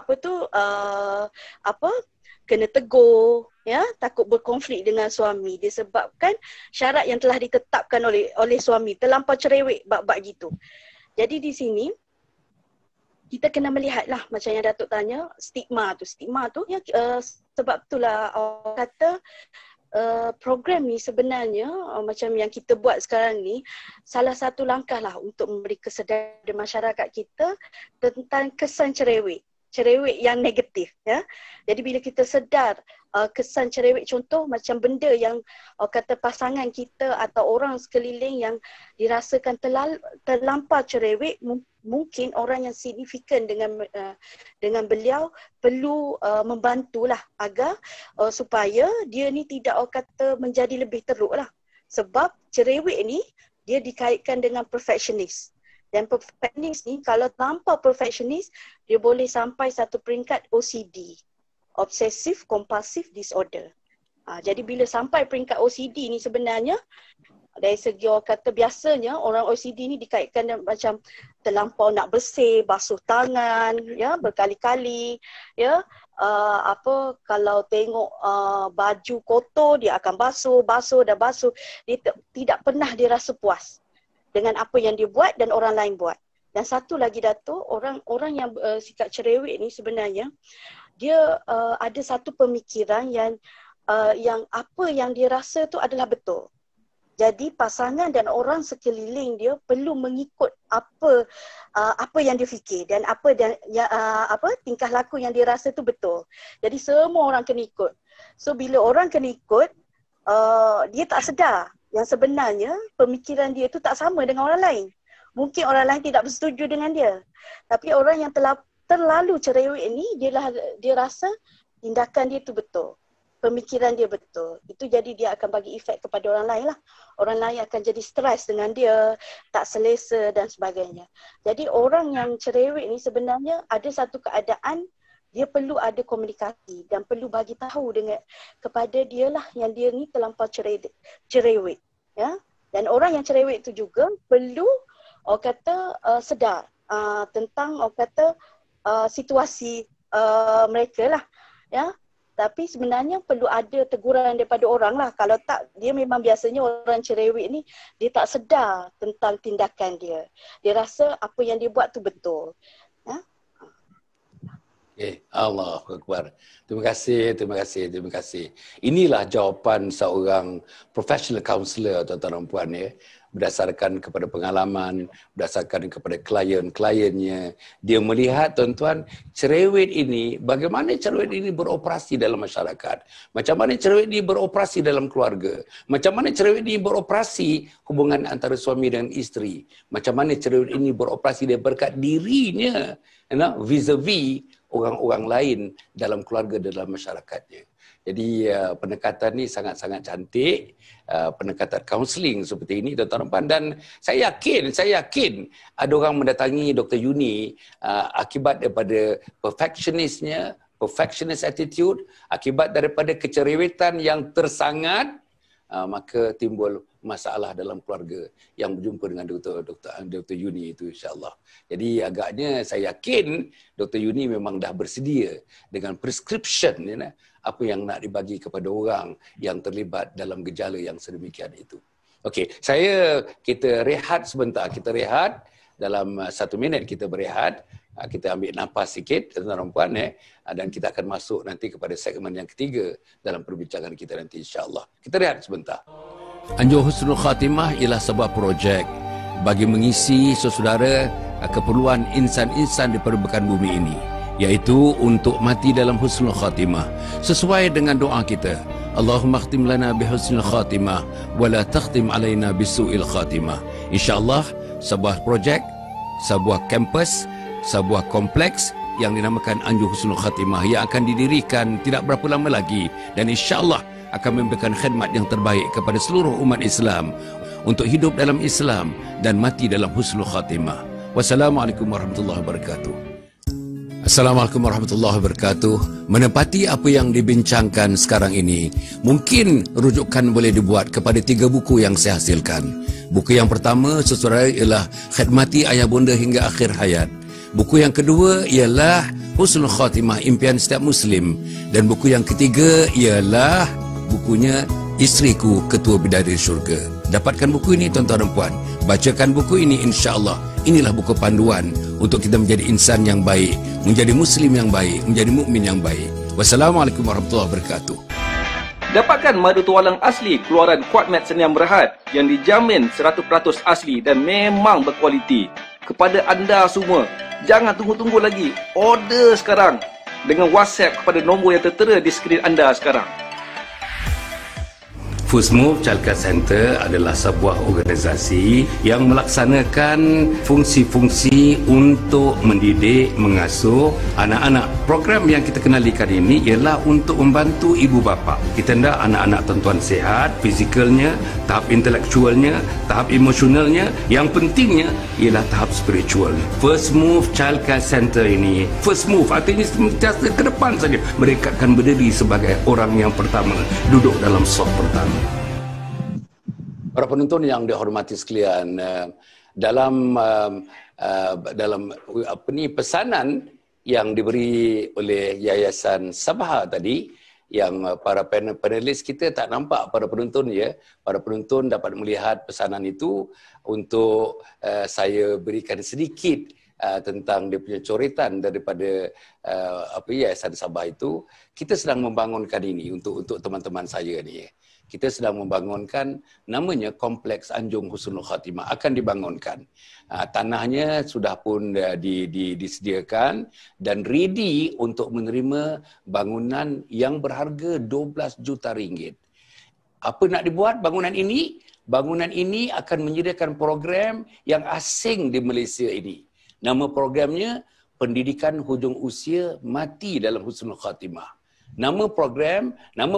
D: kena tegur, ya, takut berkonflik dengan suami disebabkan syarat yang telah ditetapkan oleh suami, terlampau cerewet bab-bab gitu. Jadi di sini kita kena melihatlah macam yang Datuk tanya, stigma tu ya, sebab itulah orang kata program ni sebenarnya macam yang kita buat sekarang ni salah satu langkah lah untuk memberi kesedaran masyarakat kita tentang kesan cerewet yang negatif ya. Jadi bila kita sedar kesan cerewet, contoh macam benda yang kata pasangan kita atau orang sekeliling yang dirasakan terlampau cerewet, mungkin orang yang signifikan dengan beliau perlu membantulah agar supaya dia ni tidak kata menjadi lebih teruk lah. Sebab cerewet ni dia dikaitkan dengan perfectionist. Dan perfectionist ni kalau tanpa perfectionist dia boleh sampai satu peringkat OCD, Obsessive Compulsive Disorder. Jadi bila sampai peringkat OCD ni sebenarnya dari segi orang kata biasanya orang OCD ni dikaitkan dengan macam terlampau nak bersih, basuh tangan ya berkali-kali ya. Kalau tengok baju kotor dia akan basuh. Dia tidak pernah dia rasa puas dengan apa yang dia buat dan orang lain buat. Dan satu lagi Datuk, orang yang sikap cerewet ni sebenarnya dia ada satu pemikiran yang apa yang dia rasa tu adalah betul. Jadi pasangan dan orang sekeliling dia perlu mengikut apa yang dia fikir dan apa tingkah laku yang dia rasa tu betul. Jadi semua orang kena ikut. So bila orang kena ikut, dia tak sedar yang sebenarnya pemikiran dia tu tak sama dengan orang lain. Mungkin orang lain tidak bersetuju dengan dia. Tapi orang yang terlalu cerewet ni dia rasa tindakan dia tu betul. Pemikiran dia betul. Itu jadi dia akan bagi efek kepada orang lain lah. Orang lain akan jadi stres dengan dia, tak selesa dan sebagainya. Jadi orang yang cerewet ni sebenarnya ada satu keadaan dia perlu ada komunikasi dan perlu bagi tahu kepada dia lah yang dia ni terlampau cerewet. Ya? Dan orang yang cerewet tu juga perlu sedar tentang situasi mereka lah. Ya? Tapi sebenarnya perlu ada teguran daripada orang lah. Kalau tak, dia memang biasanya orang cerewet ni, dia tak sedar tentang tindakan dia. Dia rasa apa yang dia buat tu betul. Ya?
A: Allahu Akbar. Terima kasih. Inilah jawapan seorang professional counselor tuan-tuan dan puan ya. Berdasarkan kepada pengalaman, berdasarkan kepada klien-kliennya. Dia melihat tuan-tuan, cerewet ini, bagaimana cerewet ini beroperasi dalam masyarakat. Macam mana cerewet ini beroperasi dalam keluarga. Macam mana cerewet ini beroperasi hubungan antara suami dan isteri. Macam mana cerewet ini beroperasi dia berkat dirinya vis-a-vis orang-orang lain dalam keluarga, dalam masyarakatnya. Jadi pendekatan ni sangat-sangat cantik, pendekatan kaunseling seperti ini tuan-tuan dan saya yakin ada orang mendatangi Dr. Yuni akibat daripada perfectionist attitude, akibat daripada kecerewetan yang tersangat maka timbul masalah dalam keluarga yang berjumpa dengan Dr. Yuni itu, insyaAllah. Jadi agaknya saya yakin Dr. Yuni memang dah bersedia dengan prescription apa yang nak dibagi kepada orang yang terlibat dalam gejala yang sedemikian itu. Okey, kita rehat sebentar. Kita rehat dalam 1 minit, kita berehat. Kita ambil nafas sikit, tuan-tuan dan puan, dan kita akan masuk nanti kepada segmen yang ketiga dalam perbincangan kita nanti, insya-Allah. Kita rehat sebentar. Anjur Husnul Khatimah ialah sebuah projek bagi mengisi saudara keperluan insan-insan di permukaan bumi ini, iaitu untuk mati dalam Husnul Khatimah sesuai dengan doa kita. Allahumma khtim lana bihusnul khatimah wa la takhtim alaina bisu'il khatimah. Insya-Allah sebuah projek, sebuah kampus, sebuah kompleks yang dinamakan Anjur Husnul Khatimah yang akan didirikan tidak berapa lama lagi, dan insya-Allah akan memberikan khidmat yang terbaik kepada seluruh umat Islam untuk hidup dalam Islam dan mati dalam Husnul Khatimah. Wassalamualaikum warahmatullahi wabarakatuh. Assalamualaikum warahmatullahi wabarakatuh. Menepati apa yang dibincangkan sekarang ini, mungkin rujukan boleh dibuat kepada 3 buku yang saya hasilkan. Buku yang pertama, saudara, ialah Khidmati Ayah Bunda Hingga Akhir Hayat. Buku yang kedua ialah Husnul Khatimah, Impian Setiap Muslim. Dan buku yang ketiga ialah bukunya Isteriku, Ketua Bidadari Syurga. Dapatkan buku ini, tuan-tuan dan puan. Bacakan buku ini, insya-Allah. Inilah buku panduan untuk kita menjadi insan yang baik, menjadi muslim yang baik, menjadi mukmin yang baik. Wassalamualaikum warahmatullahi wabarakatuh.
E: Dapatkan madu tualang asli keluaran Kuatmed Seniam Berhad yang dijamin 100% asli dan memang berkualiti. Kepada anda semua, jangan tunggu-tunggu lagi. Order sekarang dengan WhatsApp kepada nombor yang tertera di skrin anda sekarang.
A: First Move Childcare Center adalah sebuah organisasi yang melaksanakan fungsi-fungsi untuk mendidik, mengasuh anak-anak. Program yang kita kenalikan ini ialah untuk membantu ibu bapa. Kita hendak anak-anak tuan-tuan sihat, fizikalnya, tahap intelektualnya, tahap emosionalnya. Yang pentingnya ialah tahap spiritual. First Move Childcare Center ini, First Move artinya sentiasa ke depan saja. Mereka akan berdiri sebagai orang yang pertama, duduk dalam saf pertama. Para penonton yang dihormati sekalian, dalam pesanan yang diberi oleh Yayasan Sabaha tadi, yang para panelis kita tak nampak para penonton, ya. Para penonton dapat melihat pesanan itu untuk saya berikan sedikit tentang dia punya coretan daripada Yayasan Sabaha itu. Kita sedang membangunkan ini untuk teman-teman saya ni. Kita sedang membangunkan namanya Kompleks Anjung Husnul Khatimah, akan dibangunkan. Tanahnya sudah pun disediakan dan ready untuk menerima bangunan yang berharga 12 juta ringgit. Apa nak dibuat bangunan ini? Bangunan ini akan menyediakan program yang asing di Malaysia ini. Nama programnya Pendidikan Hujung Usia Mati dalam Husnul Khatimah. Nama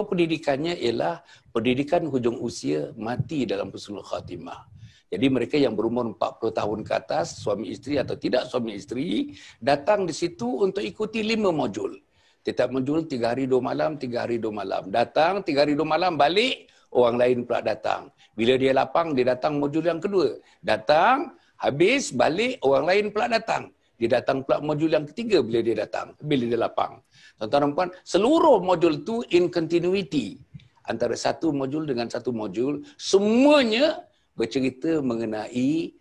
A: pendidikannya ialah Pendidikan Hujung Usia Mati dalam Husnul Khatimah. Jadi mereka yang berumur 40 tahun ke atas, suami isteri atau tidak suami isteri, datang di situ untuk ikuti 5 modul. Setiap modul 3 hari 2 malam, 3 hari 2 malam. Datang 3 hari 2 malam, balik, orang lain pula datang. Bila dia lapang, dia datang modul yang kedua. Datang, habis, balik, orang lain pula datang. Dia datang pula modul yang ketiga bila dia datang, bila dia lapang. Tuan-tuan dan puan, seluruh modul tu in continuity. Antara satu modul dengan satu modul, semuanya bercerita mengenai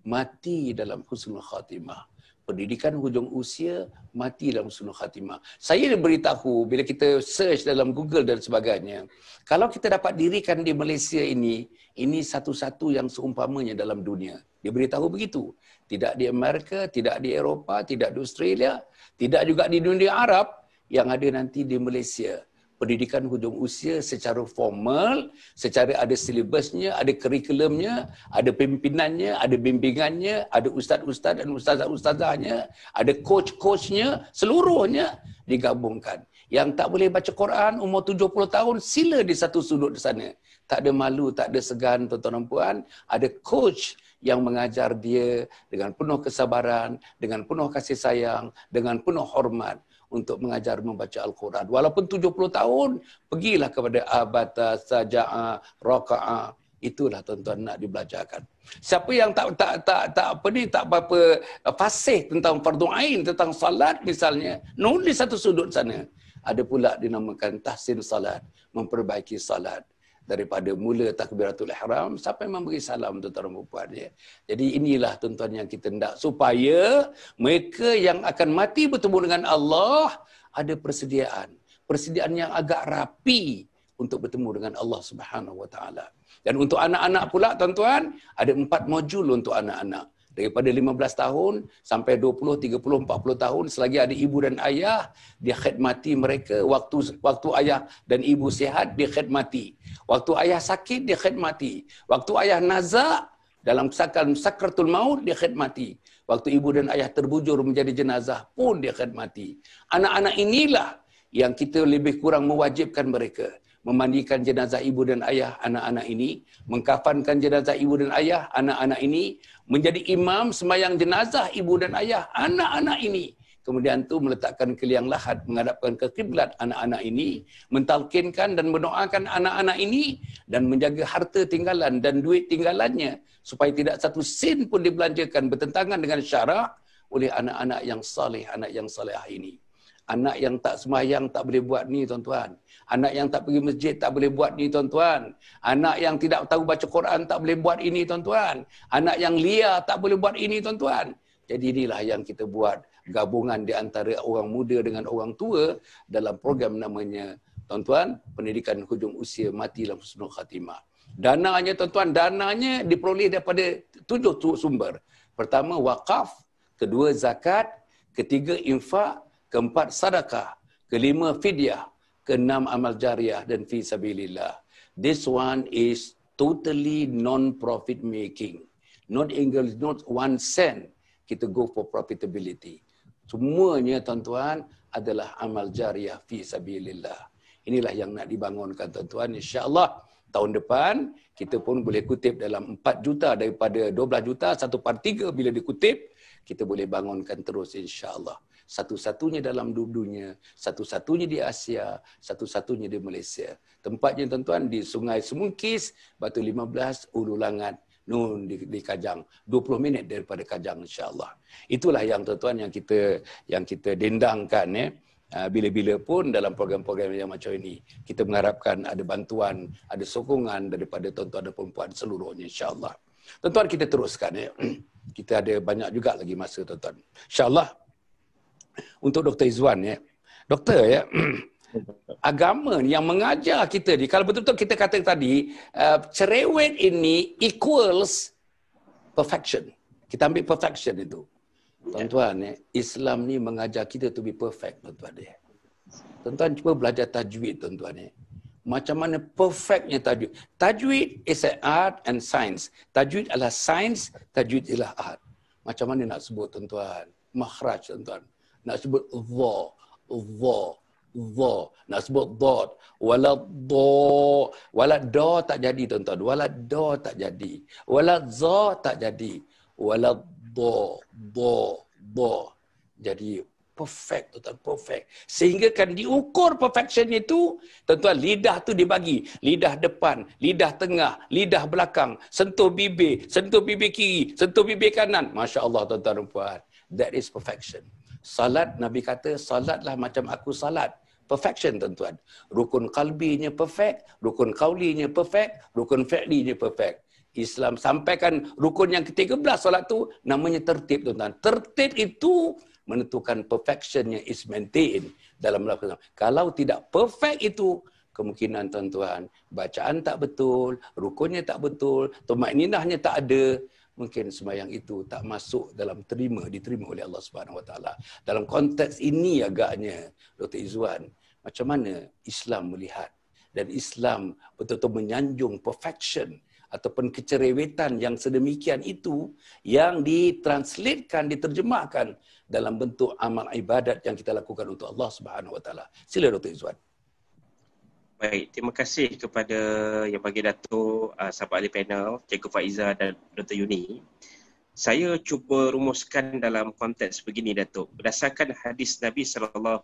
A: mati dalam Husnul Khatimah. Pendidikan hujung usia, mati dalam Husnul Khatimah. Saya diberitahu bila kita search dalam Google dan sebagainya, kalau kita dapat dirikan di Malaysia ini satu-satu yang seumpamanya dalam dunia. Dia beritahu begitu. Tidak di Amerika, tidak di Eropah, tidak di Australia, tidak juga di dunia Arab, yang ada nanti di Malaysia. Pendidikan hujung usia secara formal, secara ada silibusnya, ada kurikulumnya, ada pimpinannya, ada bimbingannya, ada ustaz-ustaz dan ustazah-ustazahnya, ada coach-coachnya, seluruhnya digabungkan. Yang tak boleh baca Quran, umur 70 tahun, sila di satu sudut di sana. Tak ada malu, tak ada segan, tuan-tuan dan puan. Ada coach yang mengajar dia dengan penuh kesabaran, dengan penuh kasih sayang, dengan penuh hormat untuk mengajar membaca Al-Quran. Walaupun 70 tahun, pergilah kepada abata, saja'ah, raka'ah. Itulah tuan-tuan nak dibelajarkan. Siapa yang tak apa-apa fasih tentang fardu ain, tentang salat misalnya, nulis satu sudut sana. Ada pula dinamakan tahsin salat, memperbaiki salat. Daripada mula takbiratul ihram sampai memberi salam tuan-tuan dan puan ya. Jadi inilah tuan-tuan yang kita hendak supaya mereka yang akan mati bertemu dengan Allah ada persediaan yang agak rapi untuk bertemu dengan Allah Subhanahu Wa Taala. Dan untuk anak-anak pula tuan-tuan ada 4 modul untuk anak-anak. Daripada 15 tahun sampai 20, 30, 40 tahun selagi ada ibu dan ayah, dia khidmati mereka. Waktu ayah dan ibu sihat, dia khidmati. Waktu ayah sakit, dia khidmati. Waktu ayah nazak, dalam sakratul maut, dia khidmati. Waktu ibu dan ayah terbujur menjadi jenazah pun dia khidmati. Anak-anak inilah yang kita lebih kurang mewajibkan mereka. Memandikan jenazah ibu dan ayah anak-anak ini, mengkafankan jenazah ibu dan ayah anak-anak ini, menjadi imam sembahyang jenazah ibu dan ayah anak-anak ini. Kemudian tu meletakkan keliang lahat menghadapkan ke kiblat anak-anak ini, mentalkinkan dan mendoakan anak-anak ini dan menjaga harta tinggalan dan duit tinggalannya supaya tidak satu sen pun dibelanjakan bertentangan dengan syarak oleh anak-anak yang saleh, anak yang salehah ini. Anak yang tak sembahyang tak boleh buat ni tuan-tuan. Anak yang tak pergi masjid tak boleh buat ni tuan-tuan. Anak yang tidak tahu baca Quran tak boleh buat ini tuan-tuan. Anak yang liar tak boleh buat ini tuan-tuan. Jadi inilah yang kita buat gabungan di antara orang muda dengan orang tua dalam program namanya tuan-tuan pendidikan hujung usia mati dalam husnul khatimah. Dananya tuan-tuan, dananya diperoleh daripada 7 sumber. Pertama wakaf, kedua zakat, ketiga infak, keempat sedekah, kelima fidyah, keenam amal jariah dan fi sabilillah. This one is totally non-profit making. Not 1 cent kita go for profitability. Semuanya tuan-tuan adalah amal jariah fi sabilillah. Inilah yang nak dibangunkan tuan-tuan. InsyaAllah tahun depan kita pun boleh kutip dalam 4 juta daripada 12 juta, 1/3 bila dikutip, kita boleh bangunkan terus insyaAllah. Satu-satunya dalam dunia, satu-satunya di Asia, satu-satunya di Malaysia. Tempatnya tuan-tuan di Sungai Semungkis, Batu 15, Ulu Langat, Nun di Kajang. 20 minit daripada Kajang insya-Allah. Itulah yang tuan-tuan yang kita dendangkan ya. Bila-bila pun dalam program-program yang macam ini, kita mengharapkan ada bantuan, ada sokongan daripada tuan-tuan dan puan-puan seluruhnya insya-Allah. Tuan-tuan kita teruskan ya. Kita ada banyak juga lagi masa tuan-tuan. Insya-Allah. Untuk Dr. Izwan ya. Doktor ya, agama yang mengajar kita ni, kalau betul-betul kita kata tadi, cerewet ini equals perfection. Kita ambil perfection itu. Tuan-tuan ya, Islam ni mengajar kita to be perfect tuan-tuan ya. Tuan-tuan cuba belajar tajwid tuan-tuan ya. Macam mana perfectnya tajwid. Tajwid is an art and science. Tajwid adalah science, tajwid adalah art. Macam mana nak sebut tuan-tuan? Makhraj tuan-tuan. Nak sebut dha, nak sebut dot, wala do tak jadi tuan-tuan, wala do tak jadi, wala za tak jadi, wala do. Jadi perfect tuan-tuan, perfect. Sehingga kan diukur perfection itu, tuan-tuan lidah tu dibagi, lidah depan, lidah tengah, lidah belakang, sentuh bibir kiri, sentuh bibir kanan. Masya-Allah tuan-tuan dan puan. That is perfection. Salat, Nabi kata, salatlah macam aku salat. Perfection tuan-tuan. Rukun qalbinya perfect, rukun qaulinya perfect, rukun fi'linya perfect. Islam sampaikan rukun yang ke-13 salat tu namanya tertib tuan-tuan. Tertib itu menentukan perfectionnya is maintained dalam melakukan. Kalau tidak perfect itu, kemungkinan tuan-tuan, bacaan tak betul, rukunnya tak betul, tumaninahnya tak ada. Mungkin sembahyang itu tak masuk dalam diterima oleh Allah Subhanahu Wa Taala. Dalam konteks ini agaknya Dr. Izwan, macam mana Islam melihat dan Islam betul-betul menyanjung perfection ataupun kecerewetan yang sedemikian itu yang ditranslatekan, diterjemahkan dalam bentuk amal ibadat yang kita lakukan untuk Allah Subhanahu Wa Taala. Sila Dr. Izwan.
B: Baik, terima kasih kepada Yang Bahagia Datuk, sahabat ahli panel, Cikgu Faiza dan Dr. Yuni. Saya cuba rumuskan dalam konteks begini, Datuk. Berdasarkan hadis Nabi SAW,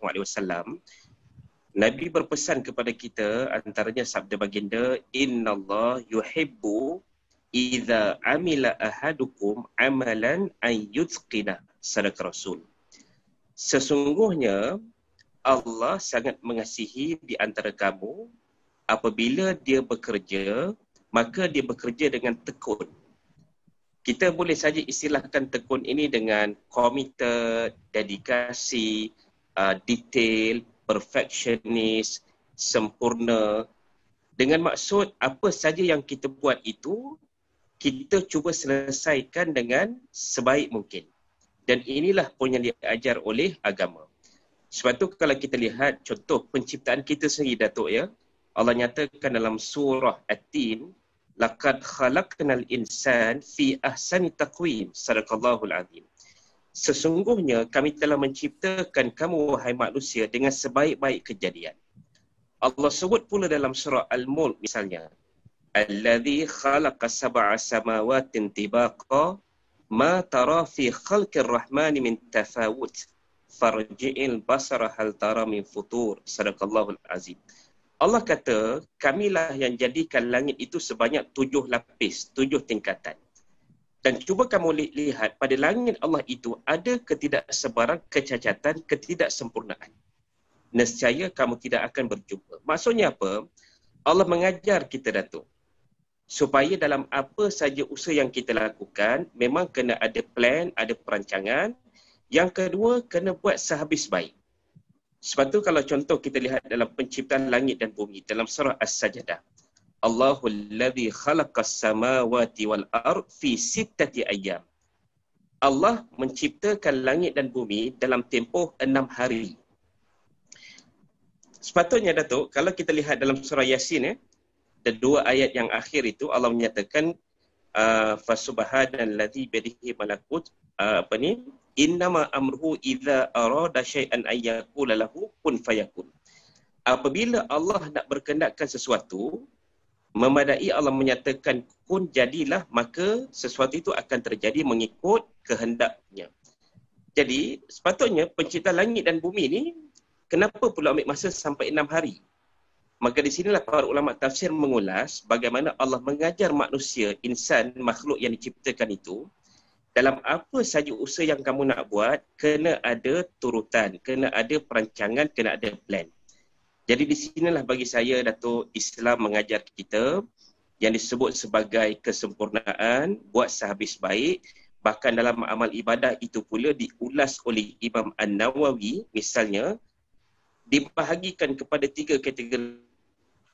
B: Nabi berpesan kepada kita, antaranya sabda baginda, Innallah yuhibbu idza amila ahadukum amalan an yutqina, sadaq Rasul. Sesungguhnya Allah sangat mengasihi di antara kamu apabila dia bekerja, maka dia bekerja dengan tekun. Kita boleh saja istilahkan tekun ini dengan committed, dedikasi, detail, perfectionist, sempurna. Dengan maksud apa saja yang kita buat itu, kita cuba selesaikan dengan sebaik mungkin. Dan inilah pun yang diajar oleh agama. Sebab tu kalau kita lihat contoh penciptaan kita sendiri, Datuk, ya, Allah nyatakan dalam surah At-Tin, laqad khalaqnal insan fi ahsani taqwim, sadaqallahul azim. Sesungguhnya kami telah menciptakan kamu wahai manusia dengan sebaik-baik kejadian. Allah sebut pula dalam surah Al-Mulk misalnya, allazi khalaqa sab'a samawatin tibaqa ma tara fi khalqir rahmani min tafawut farji'il basara hal tara min futur, sadaqallahul azim. Allah kata, kamilah yang jadikan langit itu sebanyak 7 lapis, 7 tingkatan. Dan cuba kamu lihat pada langit Allah itu ada ketidaksebaran, kecacatan, ketidaksempurnaan. Nescaya kamu tidak akan berjumpa. Maksudnya apa? Allah mengajar kita, Datuk, supaya dalam apa saja usaha yang kita lakukan, memang kena ada plan, ada perancangan. Yang kedua, kena buat sehabis baik. Sebab tu kalau contoh kita lihat dalam penciptaan langit dan bumi, dalam surah As-Sajdah, Allahul ladzi khalaqas samawati wal ard fi sittati ayyam. Allah menciptakan langit dan bumi dalam tempoh 6 hari. Sepatutnya, Datuk, kalau kita lihat dalam surah Yasin, dan 2 ayat yang akhir itu Allah menyatakan fasubhanalladzi biyadihi malakut innama amruhu idza arada syai'an ay yaqula lahu kun fayakun. Apabila Allah nak berkehendakkan sesuatu, memadai Allah menyatakan kun, jadilah, maka sesuatu itu akan terjadi mengikut kehendaknya. Jadi sepatutnya pencipta langit dan bumi ni kenapa pula ambil masa sampai 6 hari? Maka di sinilah para ulama tafsir mengulas bagaimana Allah mengajar manusia, insan, makhluk yang diciptakan itu, dalam apa saja usaha yang kamu nak buat, kena ada turutan, kena ada perancangan, kena ada plan. Jadi di sinilah bagi saya, Datuk, Islam mengajar kita yang disebut sebagai kesempurnaan, buat sehabis baik. Bahkan dalam amal ibadah itu pula diulas oleh Imam An-Nawawi, misalnya, dibahagikan kepada 3 kategori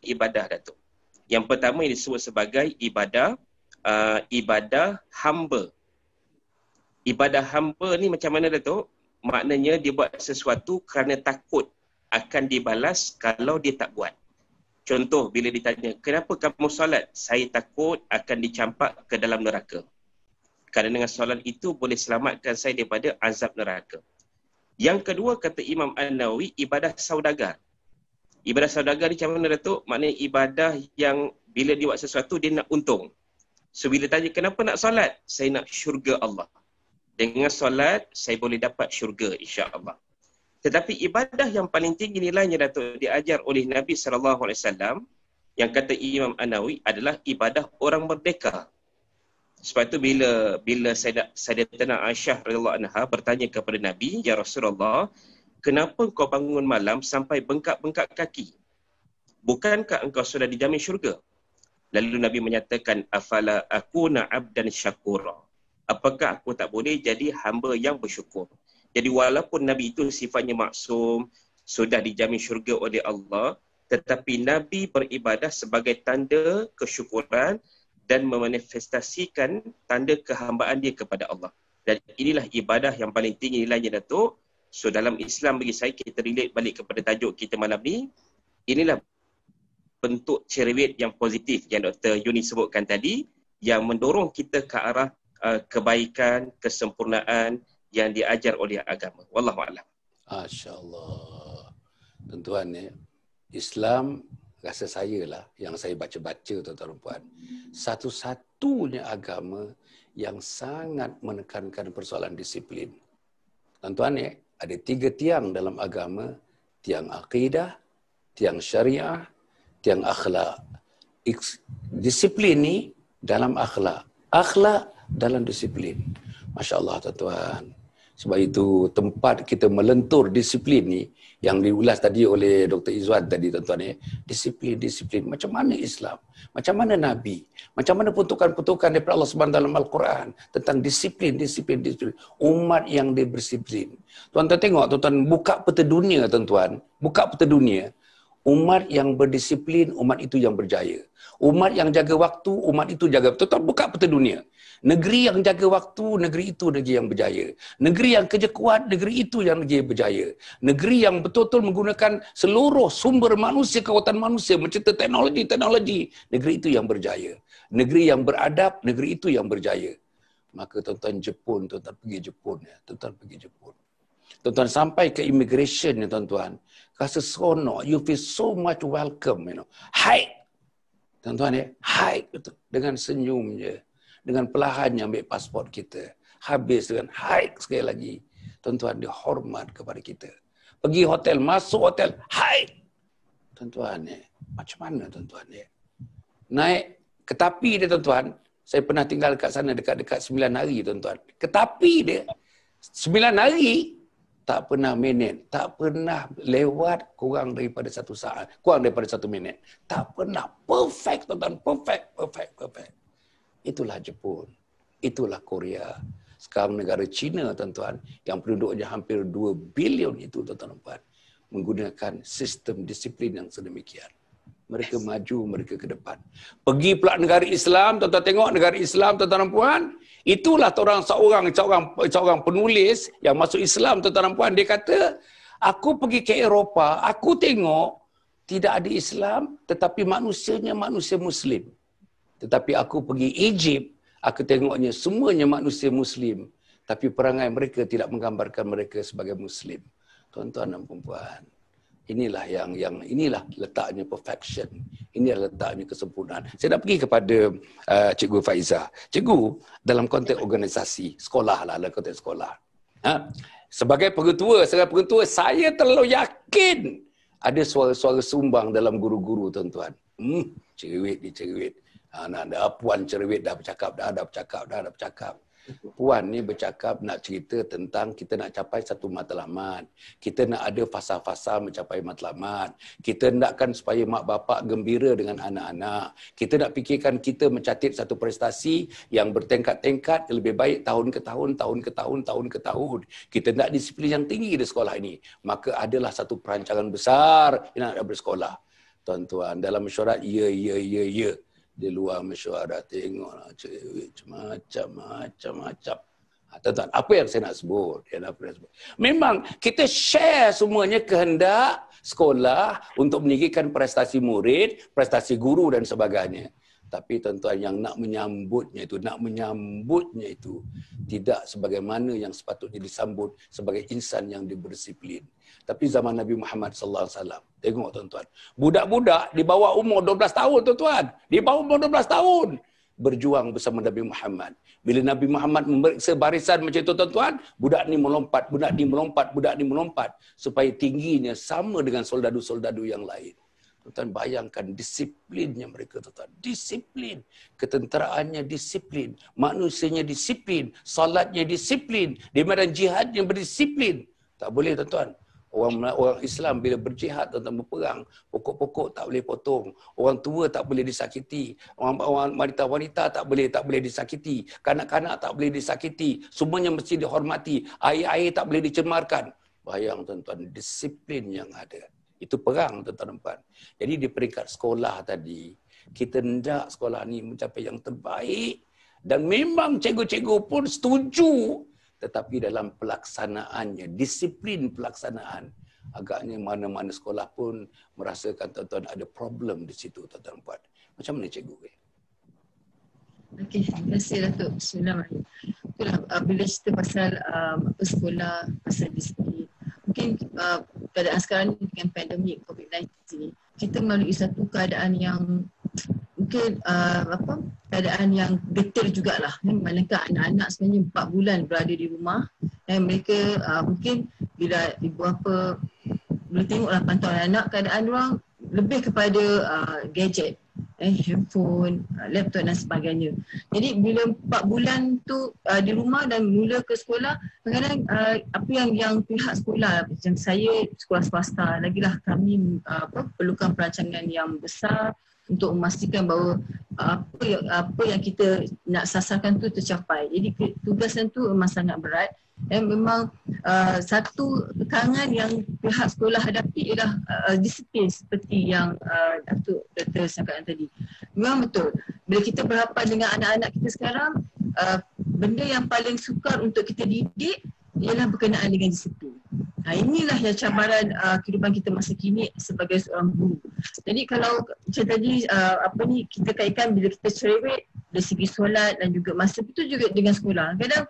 B: ibadah, Datuk. Yang pertama yang disebut sebagai ibadah hamba. Ibadah hamba ni macam mana, Datuk? Maknanya dia buat sesuatu kerana takut akan dibalas kalau dia tak buat. Contoh, bila ditanya, kenapa kamu solat? Saya takut akan dicampak ke dalam neraka. Kerana dengan solat itu boleh selamatkan saya daripada azab neraka. Yang kedua, kata Imam An-Nawawi, ibadah saudagar. Ibadah saudagar ni macam mana, Datuk? Maknanya ibadah yang bila dia buat sesuatu, dia nak untung. So, bila tanya, kenapa nak solat? Saya nak syurga Allah. Dengan solat, saya boleh dapat syurga, insya-Allah. Tetapi ibadah yang paling tinggi nilainya, Datuk, diajar oleh Nabi SAW, yang kata Imam An-Nawawi, adalah ibadah orang merdeka. Sebab itu bila Sayyidatina Aisyah radhiyallahu anha bertanya kepada Nabi, ya Rasulullah, kenapa kau bangun malam sampai bengkak-bengkak kaki? Bukankah engkau sudah dijamin syurga? Lalu Nabi menyatakan, afala akuna abdan syakura. Apakah aku tak boleh jadi hamba yang bersyukur? Jadi walaupun Nabi itu sifatnya maksum, sudah dijamin syurga oleh Allah, tetapi Nabi beribadah sebagai tanda kesyukuran dan memanifestasikan tanda kehambaan dia kepada Allah. Dan inilah ibadah yang paling tinggi nilainya, Datuk. So dalam Islam, bagi saya, kita relate balik kepada tajuk kita malam ni. Inilah bentuk cerewet yang positif yang Dr. Yuni sebutkan tadi, yang mendorong kita ke arah kebaikan, kesempurnaan yang diajar oleh agama. Wallahualam.
A: Masya-Allah. Tuan-tuan, Islam, rasa saya lah yang saya baca-baca, tuan-tuan dan puan, satu-satunya agama yang sangat menekankan persoalan disiplin. Tuan-tuan ya, ada 3 tiang dalam agama, tiang akidah, tiang syariah, tiang akhlak. Disiplin ni dalam akhlak. Akhlak dalam disiplin. Masya Allah tuan-tuan. Sebab itu tempat kita melentur disiplin ni yang diulas tadi oleh Dr. Izwan tadi tuan-tuan ya. Disiplin. Macam mana Islam? Macam mana Nabi? Macam mana peruntukan-peruntukan daripada Allah SWT dalam Al-Quran tentang disiplin. Umat yang diberdisiplin. Tuan-tuan tengok, tuan-tuan buka peta dunia tuan-tuan. Buka peta dunia. Umat yang berdisiplin, umat itu yang berjaya. Umat yang jaga waktu, umat itu jaga. Tuan-tuan buka peta dunia. Negeri yang jaga waktu, negeri itu negeri yang berjaya. Negeri yang kerja kuat, negeri itu yang negeri yang berjaya. Negeri yang betul-betul menggunakan seluruh sumber manusia, kekuatan manusia, mencipta teknologi, negeri itu yang berjaya. Negeri yang beradab, negeri itu yang berjaya. Maka tuan-tuan Jepun, tuan-tuan pergi Jepun. Ya. Tuan-tuan pergi Jepun. Tuan-tuan sampai ke immigration ya tuan-tuan. Rasa seronok, you feel so much welcome, you know. Hide. Tuan-tuan ya, hide betul. Dengan senyum je. Dengan perlahannya ambil pasport kita. Habis dengan hide sekali lagi. Tuan-tuan, dia hormat kepada kita. Pergi hotel, masuk hotel, hide. Tuan-tuan ya, macam mana tuan-tuan ya? Naik ke tepi dia tuan-tuan. Saya pernah tinggal dekat sana dekat-dekat 9 hari tuan-tuan. Ke tepi dia, 9 hari, tak pernah minit, tak pernah lewat kurang daripada 1 saat, kurang daripada 1 minit. Tak pernah. Perfect, tuan-tuan. Perfect. Itulah Jepun. Itulah Korea. Sekarang negara China, tuan-tuan, yang penduduknya hampir 2 bilion itu, tuan-tuan, menggunakan sistem disiplin yang sedemikian. Mereka maju, mereka ke depan. Pergi pula negara Islam, tuan-tuan tengok negara Islam, tuan-tuan puan. Itulah seorang penulis yang masuk Islam, tuan-tuan puan. Dia kata, aku pergi ke Eropah, aku tengok tidak ada Islam, tetapi manusianya manusia Muslim. Tetapi aku pergi Egypt, aku tengoknya semuanya manusia Muslim. Tapi perangai mereka tidak menggambarkan mereka sebagai Muslim. Tuan-tuan dan puan-puan. Inilah inilah letaknya perfection. Inilah letaknya kesempurnaan. Saya nak pergi kepada Cikgu Faiza. Cikgu, dalam konteks organisasi, sekolah lah, dalam konteks sekolah. Sebagai pengetua, saya terlalu yakin ada suara-suara sumbang dalam guru-guru, tuan-tuan. Cerewet. Puan cerewet dah bercakap. Puan ni bercakap nak cerita tentang kita nak capai satu matlamat. Kita nak ada fasa-fasa mencapai matlamat. Kita nakkan supaya mak bapak gembira dengan anak-anak. Kita nak fikirkan kita mencatat satu prestasi yang bertingkat-tingkat lebih baik tahun ke tahun. Kita nak disiplin yang tinggi di sekolah ini. Maka adalah satu perancangan besar yang nak bersekolah. Tuan-tuan, dalam mesyuarat, ya. Di luar mesyuarat, tengoklah cerewet macam-macam. Tuan-tuan, apa yang saya nak sebut? Memang kita share semuanya kehendak sekolah untuk meninggikan prestasi murid, prestasi guru dan sebagainya. Tapi tuan-tuan, yang nak menyambutnya itu tidak sebagaimana yang sepatutnya disambut sebagai insan yang berdisiplin. Tapi zaman Nabi Muhammad SAW, tengok tuan-tuan, budak-budak di bawah umur 12 tahun tuan-tuan, di bawah umur 12 tahun berjuang bersama Nabi Muhammad. Bila Nabi Muhammad memeriksa barisan macam itu tuan-tuan, budak ni melompat supaya tingginya sama dengan soldadu-soldadu yang lain. Tuan-tuan bayangkan disiplinnya mereka, tuan-tuan. Disiplin. Ketenteraannya disiplin. Manusianya disiplin. Salatnya disiplin. Di medan jihadnya berdisiplin. Tak boleh, tuan-tuan. Orang Islam bila berjihad, tuan-tuan, berperang, pokok-pokok tak boleh potong. Orang tua tak boleh disakiti. Orang wanita-wanita tak boleh disakiti. Kanak-kanak tak boleh disakiti. Semuanya mesti dihormati. Air-air tak boleh dicemarkan. Bayang, tuan-tuan, disiplin yang ada. Itu perang, tuan-tuan. Jadi di peringkat sekolah tadi, kita hendak sekolah ni mencapai yang terbaik. Dan memang cikgu-cikgu pun setuju. Tetapi dalam pelaksanaannya, disiplin pelaksanaan, agaknya mana-mana sekolah pun merasakan tuan-tuan ada problem di situ, tuan-tuan. Macam mana cikgu?
C: Okey, terima kasih Datuk. Bismillahirrahmanirrahim. Itulah bila cerita pasal sekolah, pasal disiplin. Mungkin keadaan sekarang ni dengan pandemik COVID-19 ni, kita melalui satu keadaan yang mungkin keadaan yang getir jugalah. Manakah anak-anak sebenarnya 4 bulan berada di rumah, mereka mungkin bila ibu bapa boleh tengoklah pantauan anak, keadaan orang lebih kepada gadget, handphone, laptop dan sebagainya. Jadi bila 4 bulan tu di rumah dan mula ke sekolah, kadang-kadang apa yang pihak sekolah, macam saya sekolah swasta, lagilah kami perlukan perancangan yang besar untuk memastikan bahawa apa yang kita nak sasarkan tu tercapai. Jadi tugasan tu memang sangat berat. Dan memang satu tekanan yang pihak sekolah hadapi ialah disiplin seperti yang Dr. cakapkan tadi. Memang betul. Bila kita berhadapan dengan anak-anak kita sekarang, benda yang paling sukar untuk kita didik ialah berkenaan dengan disiplin. Inilah yang cabaran kehidupan kita masa kini sebagai seorang guru. Jadi kalau macam tadi kita kaitkan bila kita cerewet dari segi solat dan juga masa itu juga dengan sekolah. Kadang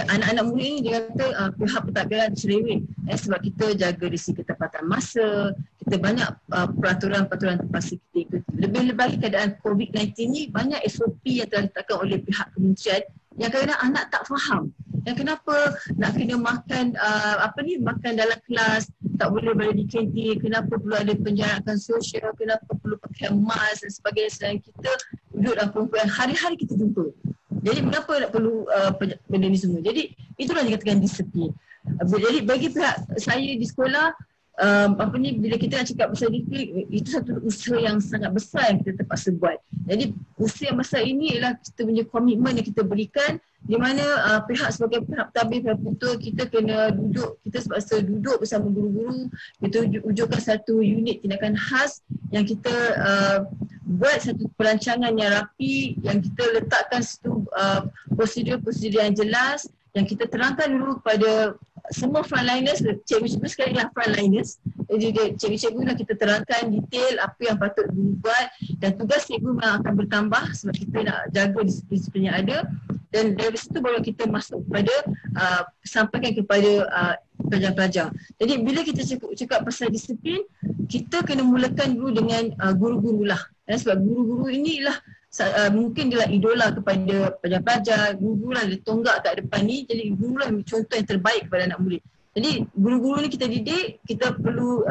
C: anak-anak muda ini dia kata pihak pentadbiran cerewet sebab kita jaga dari segi ketepatan masa, kita banyak peraturan-peraturan terpaksa kita ikuti. Lebih-lebih lagi keadaan COVID-19 ni banyak SOP yang telah ditetapkan oleh pihak kementerian yang kadang-kadang anak tak faham. Yang kenapa nak kena makan makan dalam kelas, tak boleh berada di kantin, kenapa perlu ada penjarakan sosial, kenapa perlu pakai mask dan sebagainya, sedang kita duduk dalam perempuan hari-hari kita jumpa. Jadi kenapa nak perlu benda ni semua? Jadi itulah yang dikatakan disiplin. Jadi bagi pihak saya di sekolah, bila kita nak cakap pasal disiplin, itu satu usaha yang sangat besar yang kita terpaksa buat. Jadi usaha yang besar ini ialah kita punya komitmen yang kita berikan, di mana pihak sebagai pihak pentadbir, pihak petua, kita kena duduk, kita terpaksa duduk bersama guru-guru, kita wujudkan satu unit tindakan khas yang kita buat satu perancangan yang rapi, yang kita letakkan satu prosedur-prosedur yang jelas, yang kita terangkan dulu kepada semua frontliners, cikgu-cikgu sekali lah frontliners. Jadi cikgu-cikgu lah kita terangkan detail apa yang patut dibuat, dan tugas cikgu memang akan bertambah sebab kita nak jaga disiplin yang ada, dan dari situ baru kita masuk kepada sampaikan kepada pelajar-pelajar. Jadi bila kita cakap pasal disiplin, kita kena mulakan dulu dengan guru-guru lah. Sebab guru-guru inilah mungkin dia lah idola kepada pelajar-pelajar, guru lah dia tonggak kat depan ni, jadi guru lah contoh yang terbaik kepada anak murid. Jadi guru-guru ni kita didik, kita perlu